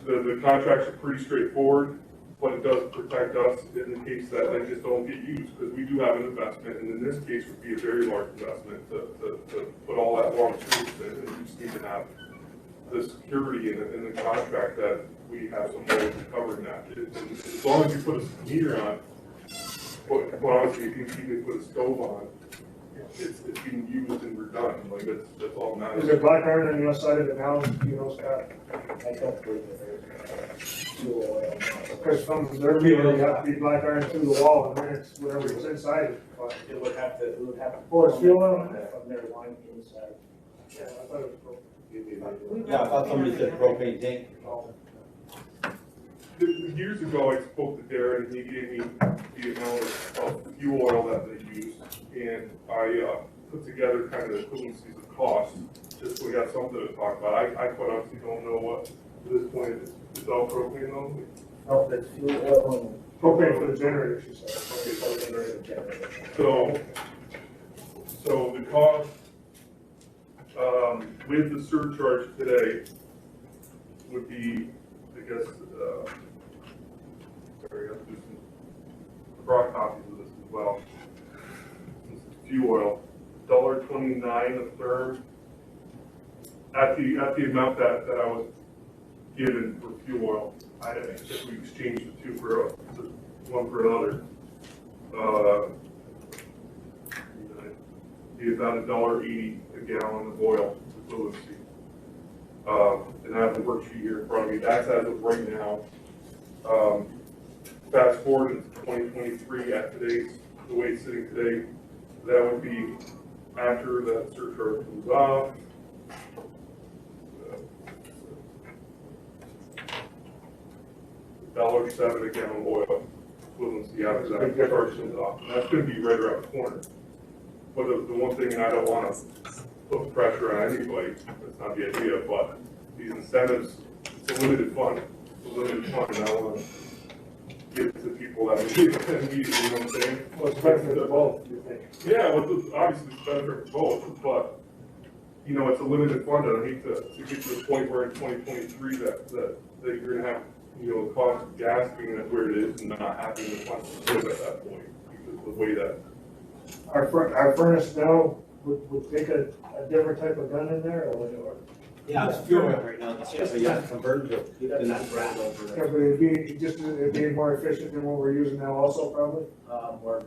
S15: the contracts are pretty straightforward, but it does protect us in the case that they just don't get used, because we do have an investment, and in this case would be a very large investment to put all that long service in, and we just need to have the security in the contract that we have some way of covering that. As long as you put a meter on, well, honestly, you can put a stove on, it's being used and we're done, like, that's all that matters.
S5: Is there black iron on the other side of it now, you know, Scott?
S9: I don't believe that there's fuel oil.
S5: Because from their meter, you have to be black iron through the wall, and then it's whatever's inside it. But
S3: It would have to.
S5: Oh, it's fuel oil?
S3: From their line inside.
S5: yeah, I thought it was.
S4: Yeah, I thought somebody said propane tank.
S15: Years ago, I spoke to Darren, and he gave me the amount of fuel oil that they use, and I put together kind of the equivalencies of cost, just so we got something to talk about. I quite honestly don't know what, at this point, it's all propane though?
S9: No, that's fuel oil and.
S5: Propane for the generator, she said.
S9: Okay, so they're in the generator.
S15: So the cost, with the surcharge today would be, I guess, sorry, I have to do some, I brought copies of this as well. This is fuel oil, $1.29 a therm. At the amount that I was given for fuel oil, if we exchange the two for one for another, be about $1.80 a gallon of oil equivalency. And I have the worksheet here in front of me. That's as of right now. Fast forward into 2023 at today's, the way it's sitting today, that would be after that surcharge comes off. $1.07 a gallon of oil equivalency after that surcharge comes off. And that's going to be right around the corner. But the one thing, and I don't want to put pressure on anybody, that's not the idea, but these incentives, it's a limited fund. It's a limited fund, and I want to give it to people that need it, you know what I'm saying?
S5: Well, it's benefit of both, you think?
S15: Yeah, well, obviously it's benefit for both, but, you know, it's a limited fund, and I hate to get to the point where in 2023 that you're going to have, you know, the cost of gas being at where it is and not having the funds to live at that point, because of the way that.
S5: Our furnace now would take a different type of gun in there, or?
S4: Yeah, it's fuel oil right now, it's just, you have to convert it to not burn over.
S5: Yeah, but it'd be more efficient than what we're using now also, probably?
S3: More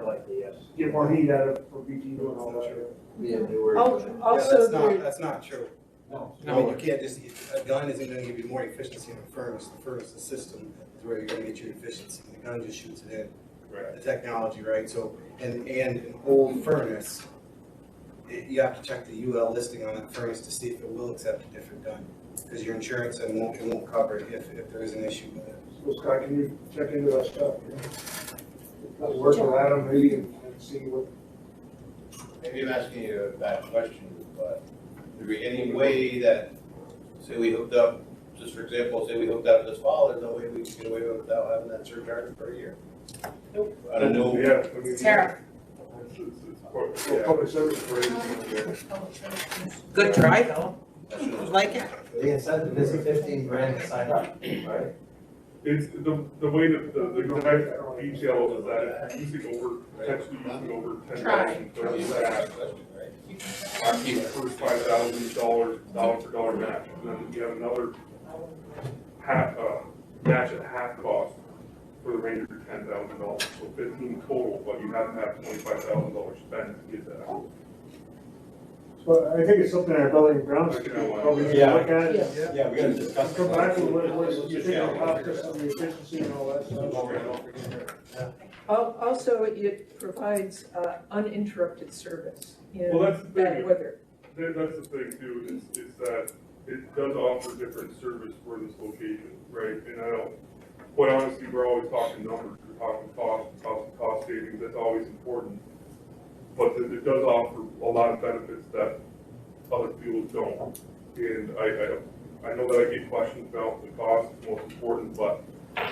S3: likely, yes.
S5: Get more heat out of it for BTU and all that.
S3: Yeah, they were.
S6: Also,
S3: That's not true.
S2: No.
S3: I mean, you can't just, a gun isn't gonna give you more efficiency than a furnace. The furnace, the system is where you're gonna get your efficiency. The gun just shoots it in.
S15: Right.
S3: The technology, right? So, and an old furnace you have to check the UL listing on that furnace to see if it will accept a different gun. Because your insurance it won't cover it if there is an issue with it.
S5: So Scott, can you check into that stuff? Work with Adam maybe and see what.
S8: Maybe I'm asking you a bad question, but is there any way that, say we hooked up, just for example, say we hooked up this fall, there's no way we can get away with it without having that surcharge for a year?
S15: Nope.
S8: I don't know.
S15: Yeah, I mean.
S7: Tara.
S15: It's public service for anything.
S2: Good try though. Like it.
S4: The incentive is $15,000 to sign up, right?
S15: It's the way that the exact detail is that if you're using over, potentially using over 10,000, I keep the first $5,000 dollar for dollar match, and then you have another match at half cost for the remainder of $10,000, so 15 total, but you have to have $25,000 spent to get that.
S5: So I think it's something our building and grounds probably need to look at.
S11: Yeah, we gotta discuss.
S5: Come back with what you think of cost us and the efficiency and all that stuff.
S6: Also, it provides uninterrupted service in
S15: Well, that's the
S6: bad
S15: thing.
S6: weather.
S15: That's the thing too, is that it does offer different service for this location, right? And I don't, quite honestly, we're always talking numbers, we're talking cost savings, that's always important. But it does offer a lot of benefits that other fuels don't. And I know that I get questions about the cost, it's most important, but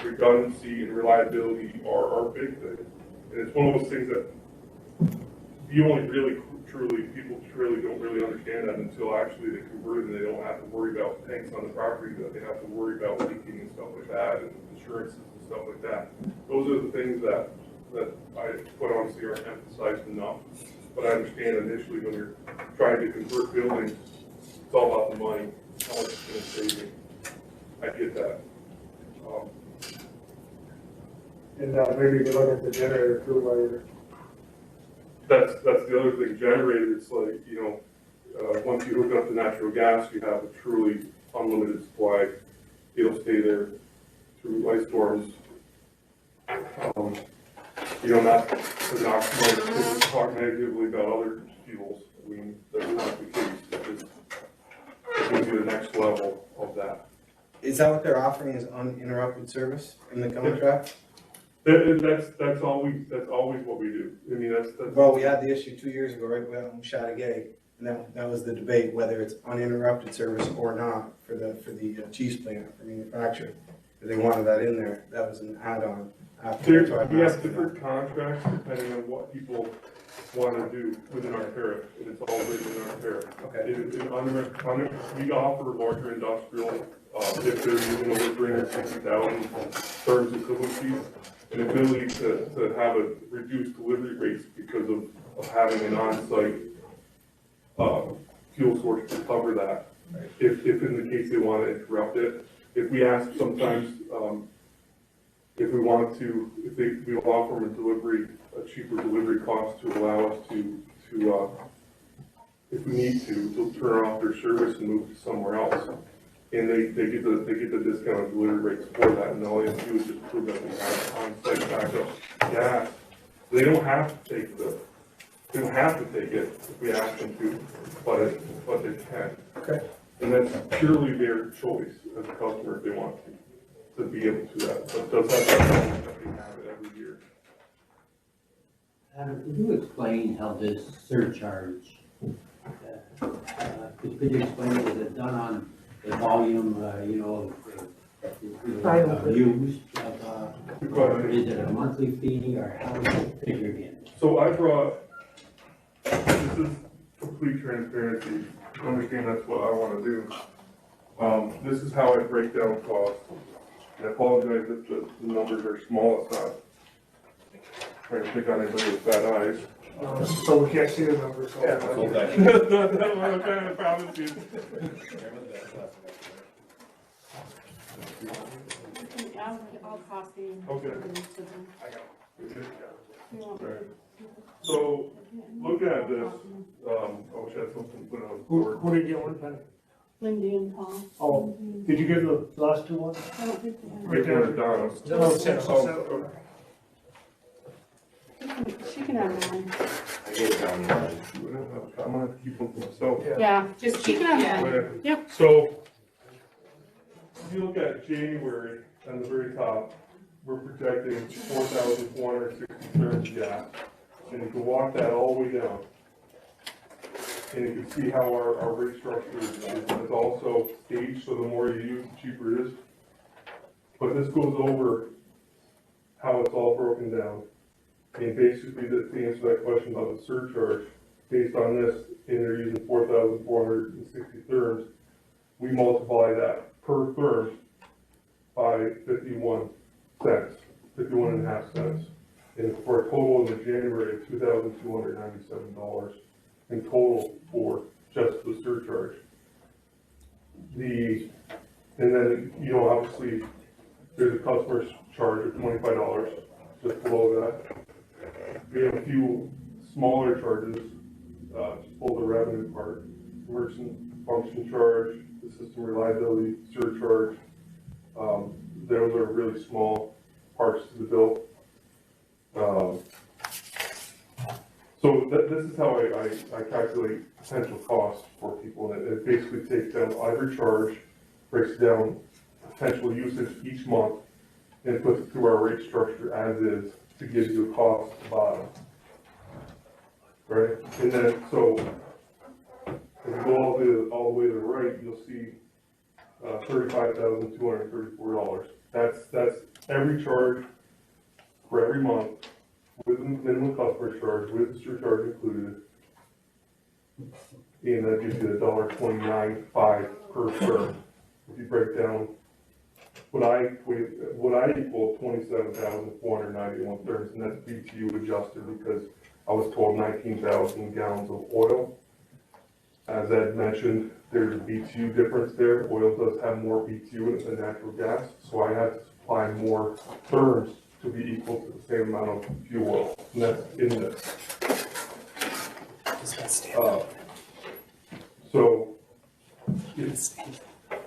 S15: redundancy and reliability are big things. And it's one of those things that you only really people truly don't really understand that until actually they convert it and they don't have to worry about tanks on the property that they have to worry about leaking and stuff like that and insurances and stuff like that. Those are the things that I quite honestly aren't emphasized enough. But I understand initially when you're trying to convert buildings, it's all about the money, how much it's gonna save you. I get that.
S5: And maybe you can look at the generator too while you're.
S15: That's the other thing, generator, it's like, once you hook up to natural gas, you have a truly unlimited supply. It'll stay there through ice storms. Not to talk negatively about other fuels, I mean, that's not the case. It gives you the next level of that.
S3: Is that what they're offering is uninterrupted service in the contract?
S15: That's always what we do. I mean, that's.
S3: Well, we had the issue 2 years ago, right, with Chateauguay, and that was the debate, whether it's uninterrupted service or not for the cheese plant, for manufacturing. They wanted that in there, that was an add-on.
S15: We have different contracts depending on what people want to do within our tariff, and it's all written in our tariff.
S3: Okay.
S15: We offer larger industrial, if they're using over 360,000 terms equivalencies, an ability to have a reduced delivery rates because of having an on-site fuel source to cover that. If in the case they want to interrupt it, if we ask sometimes, if we want to, we will offer them a cheaper delivery cost to allow us to if we need to turn off their service and move to somewhere else. And they get the discounted delivery rates for that, and all they have to do is just prove that we have on-site backup gas. They don't have to take they don't have to take it if we ask them to, but they can.
S3: Okay.
S15: And that's purely their choice as a customer if they want to be able to do that. But it does have that they have it every year.
S18: Adam, could you explain how this surcharge, could you explain it, is it done on the volume, used, or is it a monthly fee, or how is it figured in?
S15: So this is complete transparency, understand that's what I want to do. This is how I break down costs. And I apologize if the numbers are small, it's not trying to pick on anybody with bad eyes.
S5: So we can't see the numbers. So
S15: That's what I'm trying to promise you.
S12: I'll copy.
S15: Okay. Right. So, looking at this, I wish I had something to put on the board.
S5: Who did you get one, Penny?
S12: Lindy and Paul.
S5: Oh, did you give the last two ones?
S12: I don't think they have.
S15: Right there, Donna.
S5: No, six.
S12: She can have mine.
S8: I gave it down mine.
S15: I'm gonna have to keep one for myself.
S12: Yeah,
S7: Just
S12: she
S7: keep,
S12: can have
S7: yeah.
S12: mine.
S15: Okay.
S12: Yep.
S15: So, if you look at January, on the very top, we're projecting 4,460 therms of gas. And you can walk that all the way down. And you can see how our rate structure is also staged, so the more you use, the cheaper it is. But this goes over how it's all broken down. And basically, to answer that question about the surcharge, based on this, and they're using 4,460 therms, we multiply that per therm by 51 cents, 51 and a half cents. And for a total in the January of $2,297 in total for just the surcharge. And then, obviously, there's a customer's charge of $25 just below that. We have a few smaller charges, just below the revenue part, emergency function charge, the system reliability surcharge. Those are really small parts to the bill. So this is how I calculate potential costs for people, and it basically takes down every charge, breaks down potential usage each month, and puts it through our rate structure as is to give you a cost at the bottom. Right? And then, so, if you go all the way to the right, you'll see $35,234. That's every charge for every month, with the minimum customer charge, with the surcharge included. And that gives you $1.29.5 per term. If you break down what I equal 27,491 therms, and that's BTU adjusted because I was told 19,000 gallons of oil. As Ed mentioned, there's a BTU difference there. Oil does have more BTU in it than natural gas, so I had to supply more therms to be equal to the same amount of fuel oil, and that's in this. So it's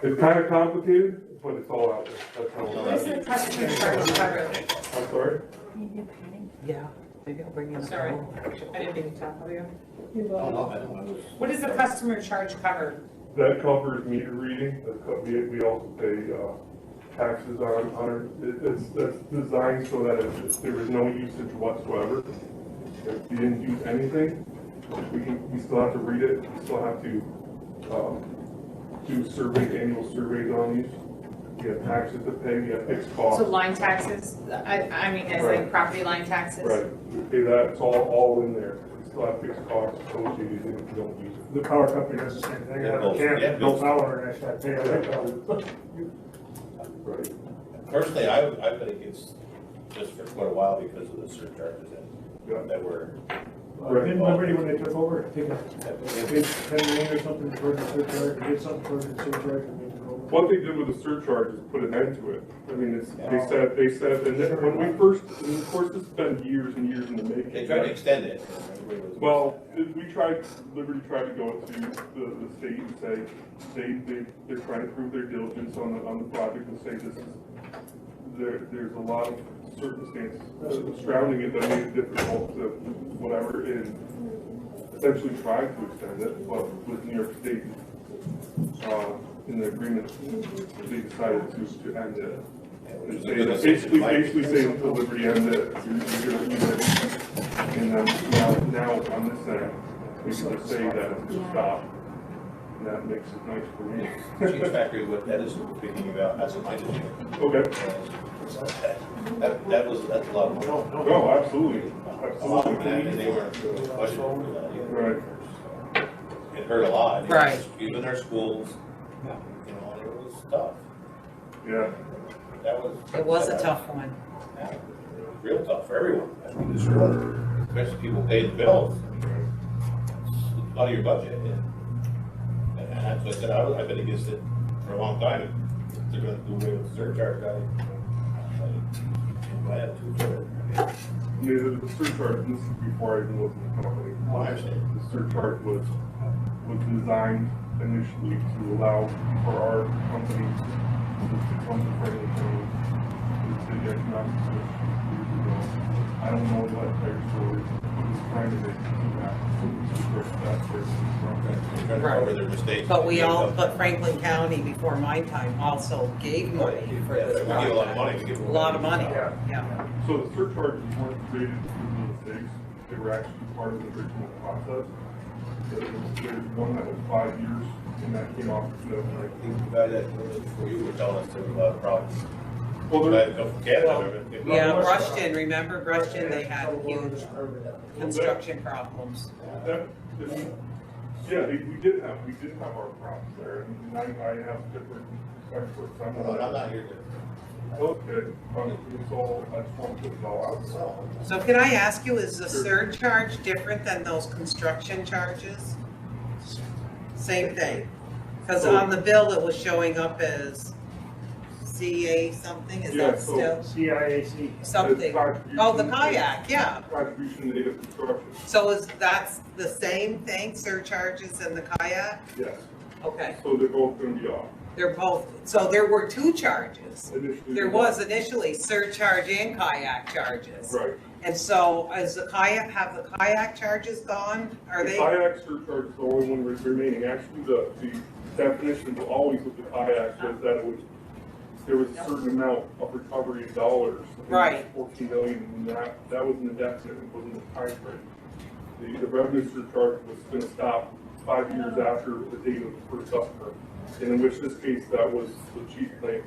S15: kind of complicated, but it's all out there. That's how
S7: What is the customer charge cover?
S15: I'm sorry?
S2: Yeah, maybe I'll bring in.
S7: Sorry, I didn't mean to talk over you.
S8: Oh, no, I don't know.
S7: What is the customer charge cover?
S15: That covers meter reading. We also pay taxes on it. That's designed so that if there is no usage whatsoever, if you didn't use anything, we still have to read it. We still have to do annual surveys on these. We have taxes to pay. We have fixed costs.
S7: So line taxes, I mean, as like property line taxes?
S15: Right. We pay that. It's all in there. We still have fixed costs associated if you don't use it.
S5: The power company does the same thing.
S8: Yeah,
S5: I can't, no power, and I should pay it.
S15: Right.
S8: Personally, I've been against this for quite a while because of the surcharges that were.
S5: Remember when they took over, I think they paid 10 million or something for the surcharge, they did something for the surcharge, and they took over.
S15: What they did with the surcharge is put an end to it. I mean, they said, and then when we first, and of course, this has been years and years in the making.
S8: They tried to extend it.
S15: Well, Liberty tried to go to the state and say, they're trying to prove their diligence on the project and say there's a lot of circumstances surrounding it that made it difficult to whatever, and essentially tried to extend it, but with New York State, in the agreement, they decided to end it. And basically saying to Liberty end it, you're gonna use it. And then now on this end, we can just say that it's a stop. And that makes it nice for me.
S8: Cheese Factory, what that is speaking about, that's a minor issue.
S15: Okay.
S8: That's a lot of money.
S15: No, absolutely.
S8: A lot of that, and they weren't budgeted for that either.
S15: Right.
S8: It hurt a lot.
S2: Right.
S8: Even their schools, and it was tough.
S15: Yeah.
S2: It was a tough one.
S8: Yeah, real tough for everyone. I mean, this was, especially people paying the bills. It's out of your budget. And that's what I said, I've been against it for a long time. If they're gonna do away with the surcharge, I have two for it.
S15: The surcharge, this is before I even looked at the company.
S8: I understand.
S15: The surcharge was designed initially to allow for our company to come to friendly terms with the economic years ago. I don't know what their story is trying to make that.
S8: Trying to cover their mistakes.
S2: But Franklin County before my time also gave money for
S8: Yeah,
S2: this
S8: we give a lot of money, we
S2: project.
S8: give
S2: A lot of money,
S15: Yeah.
S2: yeah.
S15: So the surcharges weren't created through the mistakes, they were actually part of the original process. There's one that was 5 years, and that came off in 2019.
S8: The guy that was before you were telling us there was a lot of problems.
S15: Well,
S8: The
S15: there-
S8: guy that come from Canada, remember?
S2: Yeah, Rushton, remember Rushton, they had huge construction problems.
S15: That, yeah, we did have our problems there, and I have different respect for some of
S8: No,
S15: that.
S8: I'm not here to.
S15: Okay, it's all, I just want to put it all out there.
S2: So can I ask you, is the surcharge different than those construction charges? Same thing? Because on the bill, it was showing up as CA something, is
S15: Yeah,
S2: that
S15: so
S2: still
S5: CIAC.
S2: something? Oh, the kayak, yeah.
S15: Contribution to native construction,
S2: So that's the same thing, surcharges and the kayak?
S15: yes.
S2: Okay,
S15: So they're both gonna be off.
S2: they're both, so there were two charges.
S15: Initially,
S2: There was initially surcharge and kayak charges.
S15: Right.
S2: And so have the kayak charges gone? Are
S15: The
S2: they?
S15: kayak surcharge is the only one remaining. Actually, the definition was always with the kayak was that there was a certain amount of recovery in dollars. I think it was
S2: Right.
S15: 14 million, and that was indefinite, it wasn't a time frame. The revenue surcharge was gonna stop 5 years after the date of the first customer. And in which this case, that was the chief plant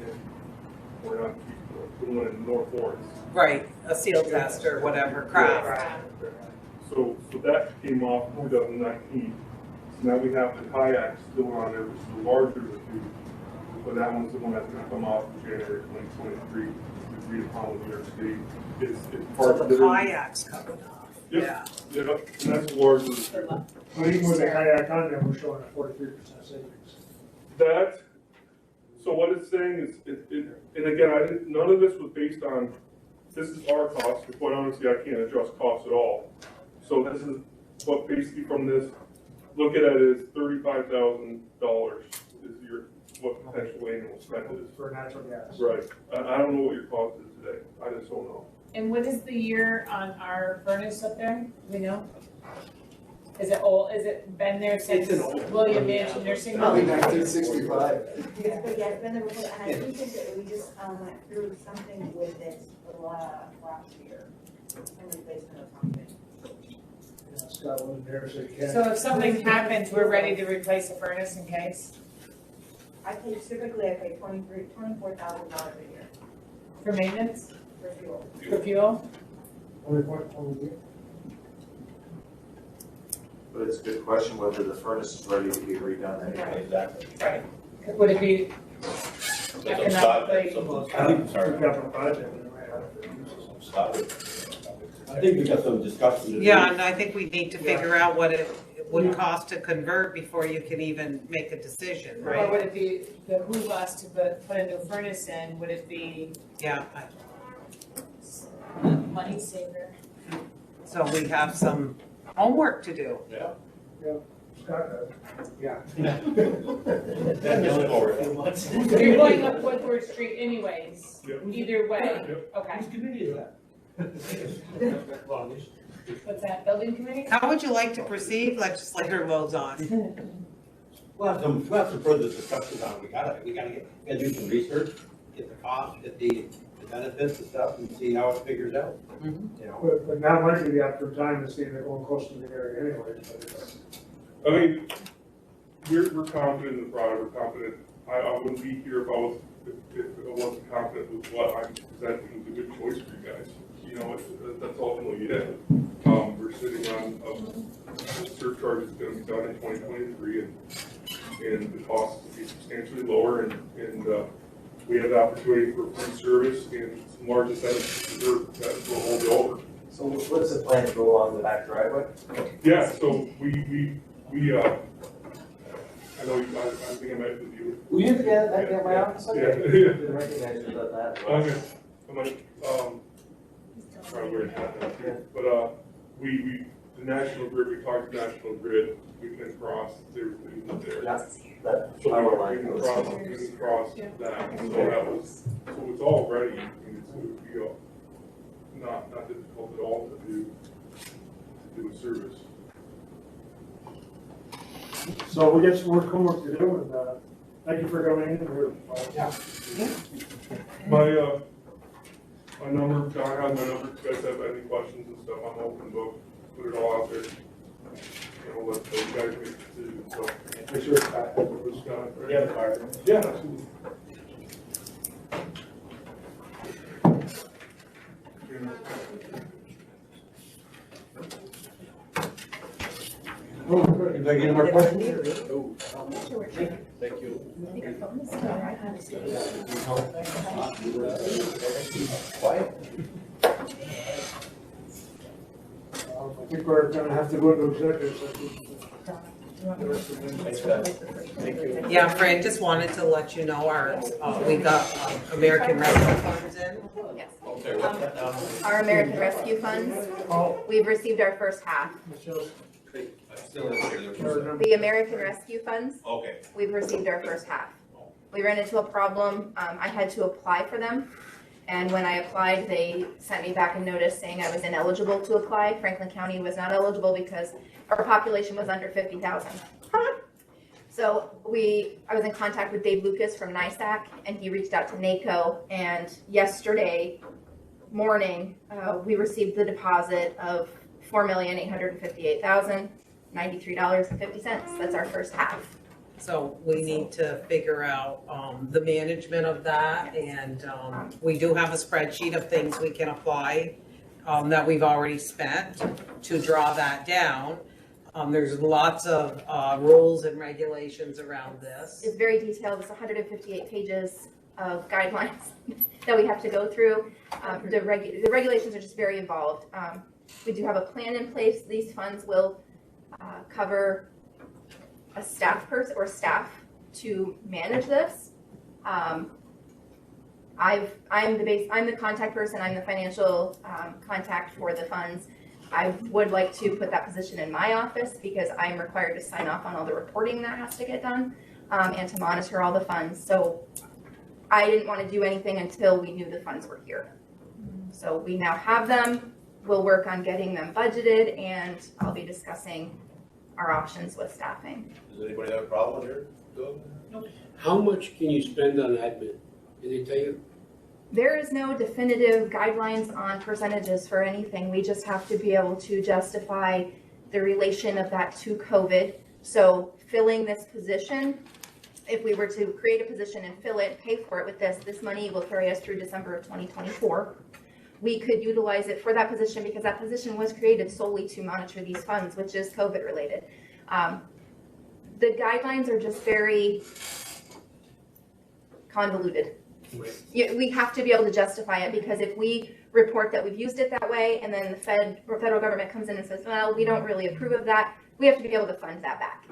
S15: or not chief, the one in North Lawrence.
S2: Right, a seal test or whatever, craft.
S15: So that came off in 2019. So now we have the kayak still on there, which is the larger of the two. But that one's the one that's gonna come off in January 2023. We agreed upon with New York State. It's
S2: So
S15: part of
S2: the
S15: the.
S2: kayak's coming off, yeah.
S15: Yeah, and that's the larger of the two.
S5: But even with the kayak on there, we're showing a 43% savings.
S15: That, so what it's saying is, and again, none of this was based on, this is our cost, and quite honestly, I can't adjust costs at all. So this is what basically from this, look at it as $35,000 is what potential annual spend is.
S5: For natural gas.
S15: Right, I don't know what your cost is today, I just don't know.
S7: And what is the year on our furnace up there? Do we know? Is it old, is it been there since William Mansion Nursing Home?
S9: 1965.
S16: Yes, but yeah, it's been there before, and I do think that we just, went through something with it last year, in replacement of something.
S5: Yeah, Scott wasn't there, so you can't.
S7: So if something happens, we're ready to replace the furnace in case
S16: I pay, typically I pay $24,000 a year
S7: for maintenance,
S16: for fuel.
S7: for fuel?
S5: Only year.
S19: But it's a good question whether the furnace is ready to be redone anyway.
S8: Exactly.
S7: Right. Would it be
S8: That's what
S7: economically?
S8: sorry.
S5: Capital project, we might have to use some
S8: Stop it.
S14: I think we got some discussion to do.
S2: Yeah, and I think we need to figure out what it would cost to convert before you can even make a decision,
S7: Or
S2: right?
S7: would it be behoove us to put a new furnace in? Would it be
S2: Yeah,
S7: a money saver?
S2: so we have some homework to do.
S8: Yeah.
S5: Scott does.
S9: Yeah.
S8: Then just forward.
S7: You're going up Woodward Street anyways,
S15: Yep.
S7: either way,
S15: Yep.
S7: okay.
S14: Whose committee is that?
S7: What's that, building committee?
S2: How would you like to proceed, legislator Lozon?
S14: We'll have some further discussions on it. We gotta do some research, get the cost, get the benefits and stuff, and see how it figures out. You know,
S5: But now might be the opportune time to see if they're going close to the area anyway.
S15: I mean, we're confident in the product, we're confident, I wouldn't be here if I wasn't confident with what I'm presenting was a good choice for you guys. You know, that's ultimately it. We're sitting on, the surcharge is gonna be done in 2023, and the cost will be substantially lower, and we have the opportunity for free service and some large incentives that will hold it over.
S11: So what's the plan to go along the back driveway?
S15: Yeah, so we I know, I think I met with you.
S11: Were you the guy back at my office?
S15: Yeah.
S11: Didn't recognize you about that.
S15: Okay, I'm like, trying to wear that, but, the National Grid, we talked to National Grid, we can cross, there's things there.
S11: Yeah, that
S15: So
S11: power
S15: we
S11: line
S15: can
S11: goes.
S15: cross, we can cross that, so that was, so it's all ready, and it's good to go. not difficult at all to do a service.
S5: So we get some more homework to do, and, thank you for coming in.
S15: My number, John has my number, if you guys have any questions and stuff, I'm open book, put it all out there. And I'll let you guys make the decision, so.
S5: Make sure it's back.
S15: Yeah, the card. Yeah, absolutely.
S5: Oh, good.
S14: Anybody get any more questions?
S8: Thank you.
S5: I think we're gonna have to go into executive session.
S2: Yeah, Fran, just wanted to let you know we got American Rescue Funds in.
S17: Yes. Our American Rescue Funds, we've received our first half. The American Rescue Funds,
S8: Okay.
S17: we've received our first half. We ran into a problem, I had to apply for them. And when I applied, they sent me back a notice saying I was ineligible to apply. Franklin County was not eligible because our population was under 50,000. So I was in contact with Dave Lucas from NISAC, and he reached out to NACO, and yesterday morning, we received the deposit of $4,858,093.50. That's our first half.
S2: So we need to figure out the management of that, and we do have a spreadsheet of things we can apply that we've already spent to draw that down. There's lots of rules and regulations around this.
S17: It's very detailed. It's 158 pages of guidelines that we have to go through. The regulations are just very involved. We do have a plan in place. These funds will cover a staff person or staff to manage this. I'm the contact person. I'm the financial contact for the funds. I would like to put that position in my office because I'm required to sign off on all the reporting that has to get done and to monitor all the funds. So I didn't want to do anything until we knew the funds were here. So we now have them. We'll work on getting them budgeted, and I'll be discussing our options with staffing.
S8: Does anybody have a problem here doing that?
S18: How much can you spend on admin? Did they tell you?
S17: There is no definitive guidelines on percentages for anything. We just have to be able to justify the relation of that to COVID. So filling this position, if we were to create a position and fill it, pay for it with this money will carry us through December of 2024. We could utilize it for that position because that position was created solely to monitor these funds, which is COVID related. The guidelines are just very convoluted. We have to be able to justify it because if we report that we've used it that way and then the federal government comes in and says, well, we don't really approve of that, we have to be able to fund that back.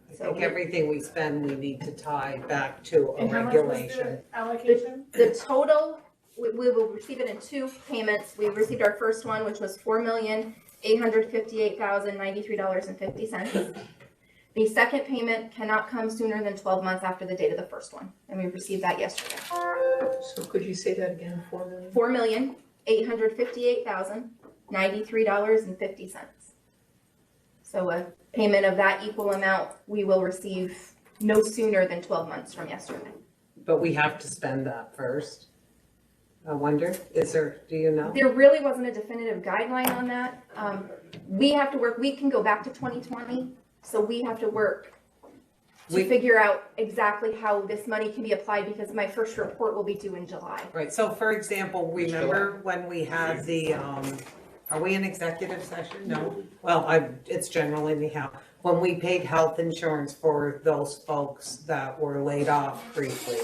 S2: I think everything we spend, we need to tie back to a
S12: And how much was
S2: regulation.
S12: the allocation?
S17: The total, we will receive it in 2 payments. We received our first one, which was $4,858,093.50. The second payment cannot come sooner than 12 months after the date of the first one, and we received that yesterday.
S6: So could you say that again, 4 million?
S17: $4,858,093.50. So a payment of that equal amount, we will receive no sooner than 12 months from yesterday.
S2: But we have to spend that first. I wonder, do you know?
S17: There really wasn't a definitive guideline on that. We have to work, we can go back to 2020, so we have to work to figure out exactly how this money can be applied because my first report will be due in July.
S2: Right, so for example, remember when we had the, are we in executive session? No? Well, it's generally anyhow. When we paid health insurance for those folks that were laid off briefly,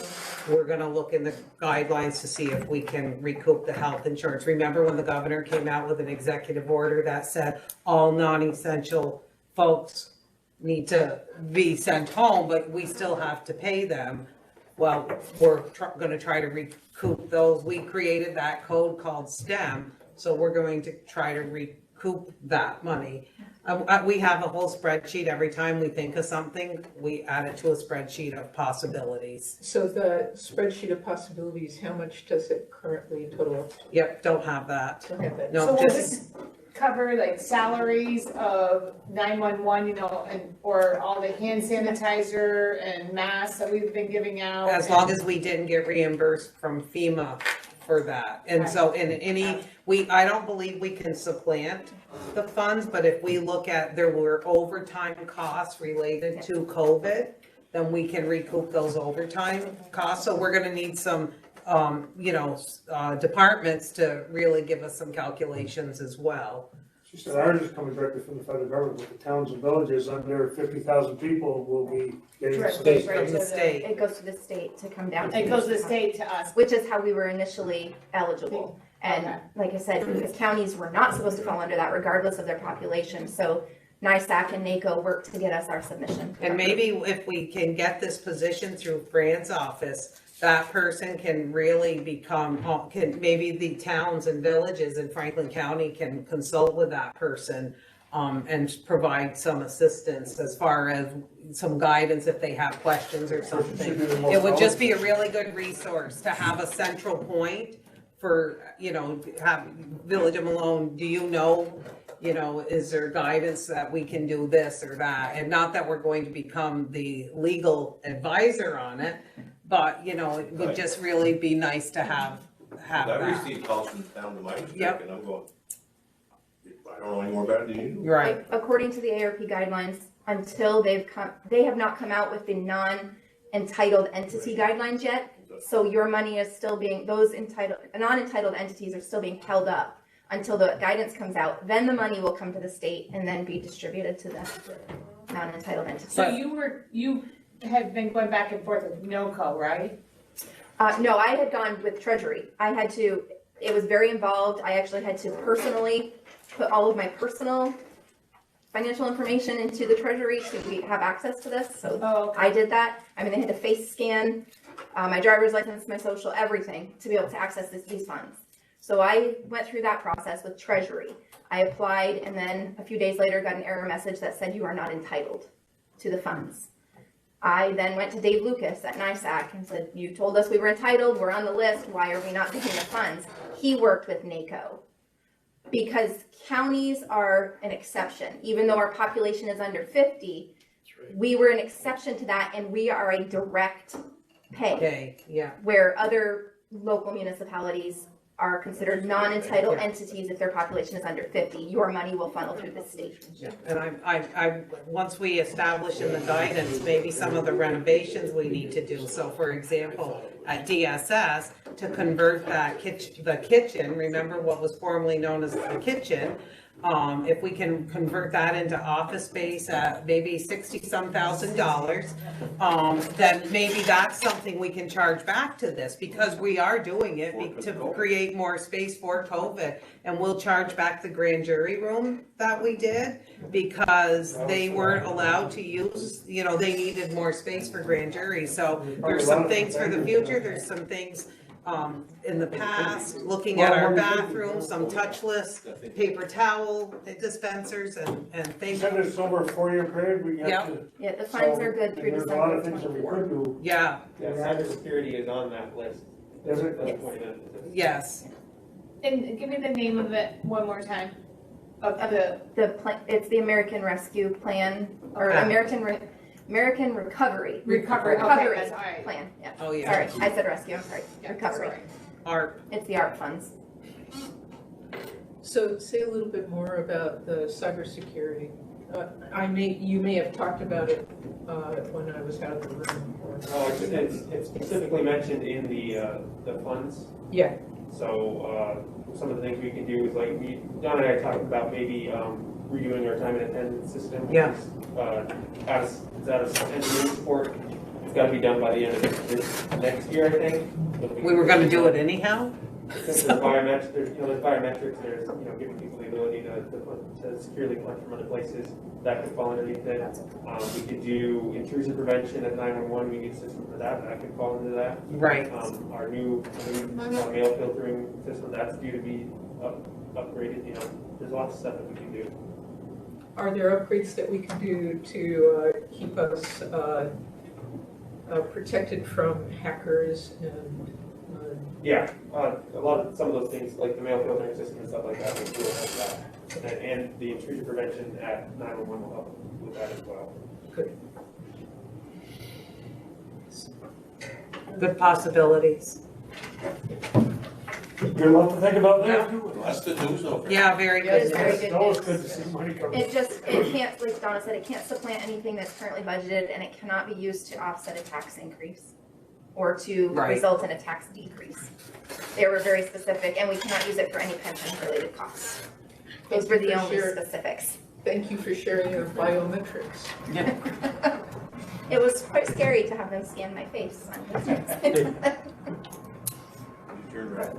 S2: we're gonna look in the guidelines to see if we can recoup the health insurance. Remember when the governor came out with an executive order that said all non-essential folks need to be sent home, but we still have to pay them? Well, we're gonna try to recoup those. We created that code called STEM, so we're going to try to recoup that money. We have a whole spreadsheet. Every time we think of something, we add it to a spreadsheet of possibilities.
S6: So the spreadsheet of possibilities, how much does it currently total up to?
S2: Yep, don't have that.
S6: Don't have that.
S7: So
S2: No,
S7: will
S2: just,
S7: this cover like salaries of 911, you know, and, or all the hand sanitizer and masks that we've been giving out?
S2: as long as we didn't get reimbursed from FEMA for that. And so in any, I don't believe we can supplant the funds, but if we look at, there were overtime costs related to COVID, then we can recoup those overtime costs. So we're gonna need some, departments to really give us some calculations as well.
S5: She said ours is coming directly from the federal government, but the towns and villages under 50,000 people will be getting
S17: Right,
S5: state.
S17: right,
S2: From the
S17: to
S2: state.
S17: It goes to the state to come down.
S7: It goes to the state to us.
S17: Which is how we were initially eligible. And
S7: Okay.
S17: like I said, because counties were not supposed to fall under that regardless of their population. So NISAC and NACO worked to get us our submission.
S2: And maybe if we can get this position through Fran's office, that person can really become, maybe the towns and villages in Franklin County can consult with that person and provide some assistance as far as some guidance if they have questions or something. It would just be a really good resource to have a central point for, have Village of Malone, do you know, is there guidance that we can do this or that? And not that we're going to become the legal advisor on it, but, it would just really be nice to have
S8: I
S2: that.
S8: received calls from the town to my district,
S2: Yep.
S8: and I'm going, I don't know any more about it than you do.
S2: Right.
S17: According to the ARP guidelines, until they have not come out with the non-entitled entity guidelines yet. So your money is still being, non-entitled entities are still being held up until the guidance comes out. Then the money will come to the state and then be distributed to the non-entitled entities.
S7: So you have been going back and forth with NOCO, right?
S17: No, I had gone with Treasury. It was very involved. I actually had to personally put all of my personal financial information into the Treasury to have access to this. So I did that. They had to face scan my driver's license, my social, everything to be able to access these funds. So I went through that process with Treasury. I applied and then a few days later got an error message that said you are not entitled to the funds. I then went to Dave Lucas at NISAC and said, you told us we were entitled, we're on the list, why are we not getting the funds? He worked with NACO because counties are an exception. Even though our population is under 50, we were an exception to that and we are a direct pay.
S2: Okay, yeah.
S17: Where other local municipalities are considered non-entitled entities if their population is under 50. Your money will funnel through the state.
S2: Yeah, and I, once we establish in the guidance, maybe some of the renovations we need to do. So for example, at DSS, to convert the kitchen, remember what was formerly known as the kitchen, if we can convert that into office space at maybe $60-some thousand, then maybe that's something we can charge back to this because we are doing it to create more space for COVID. And we'll charge back the grand jury room that we did because they weren't allowed to use, they needed more space for grand jury. So there's some things for the future, there's some things in the past, looking at our bathrooms, some touchless paper towel dispensers and things.
S5: Said it's over a 4-year period, we have to.
S17: Yeah, the funds are good through
S5: There's a lot
S17: December
S5: of things that we
S17: 24.
S5: could do.
S2: Yeah.
S11: Yeah, cybersecurity is on that list.
S5: Is it?
S11: That's point of-
S2: Yes.
S7: And give me the name of it one more time. Of
S17: It's the American Rescue Plan or
S2: Okay.
S17: American Recovery.
S7: Recovery, okay, that's all right.
S17: Plan, yeah.
S2: Oh, yeah.
S17: Sorry, I said rescue, I'm sorry. Recovery.
S2: ARP.
S17: It's the ARP funds.
S6: So say a little bit more about the cybersecurity. You may have talked about it when I was out of the room.
S11: It's specifically mentioned in the funds.
S6: Yeah.
S11: So, some of the things we can do is like, Don and I talked about maybe, redoing our time and attendance system.
S2: Yeah.
S11: It's out of engineering support. It's gotta be done by the end of this next year, I think.
S2: We were gonna do it anyhow?
S11: Since there's biometrics, there's, giving people the ability to securely punch from other places, that could fall underneath it. We could do intrusion prevention at 911, we need a system for that could fall into that.
S2: Right.
S11: Our new mail filtering system, that's due to be upgraded, There's lots of stuff that we can do.
S6: Are there upgrades that we can do to keep us protected from hackers and?
S11: Yeah, a lot of, some of those things, like the mail filtering system and stuff like that, will help that. And the intrusion prevention at 911 will help with that as well.
S2: Good possibilities.
S5: Got a lot to think about there.
S8: That's good news, though.
S2: Yeah, very
S13: Yes,
S2: good.
S13: very
S5: It's
S13: good
S5: always
S13: news.
S5: good to see money come.
S13: It just, it can't, like Donna said, it can't supplant anything that's currently budgeted, and it cannot be used to offset a tax increase or to
S2: Right.
S13: result in a tax decrease. They were very specific, and we cannot use it for any pension-related costs. Those were the only specifics.
S6: Thank you for sharing your biometrics.
S13: It was quite scary to have them scan my face on those things.
S8: You turn red.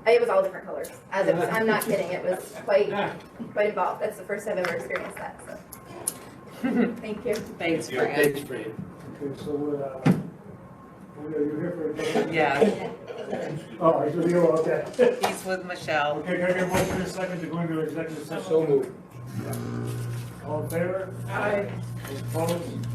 S13: It was all different colors. I'm not kidding, it was quite involved. That's the first I've ever experienced that, so. Thank you.
S2: Thanks, Fran.
S5: Okay, so, are you here for a?
S2: Yeah,
S5: Oh, I should be, okay.
S2: he's with Michelle.
S5: Okay, can I get a motion in a second to go into executive session? So moved. All in favor?
S6: Aye.
S5: Opposed?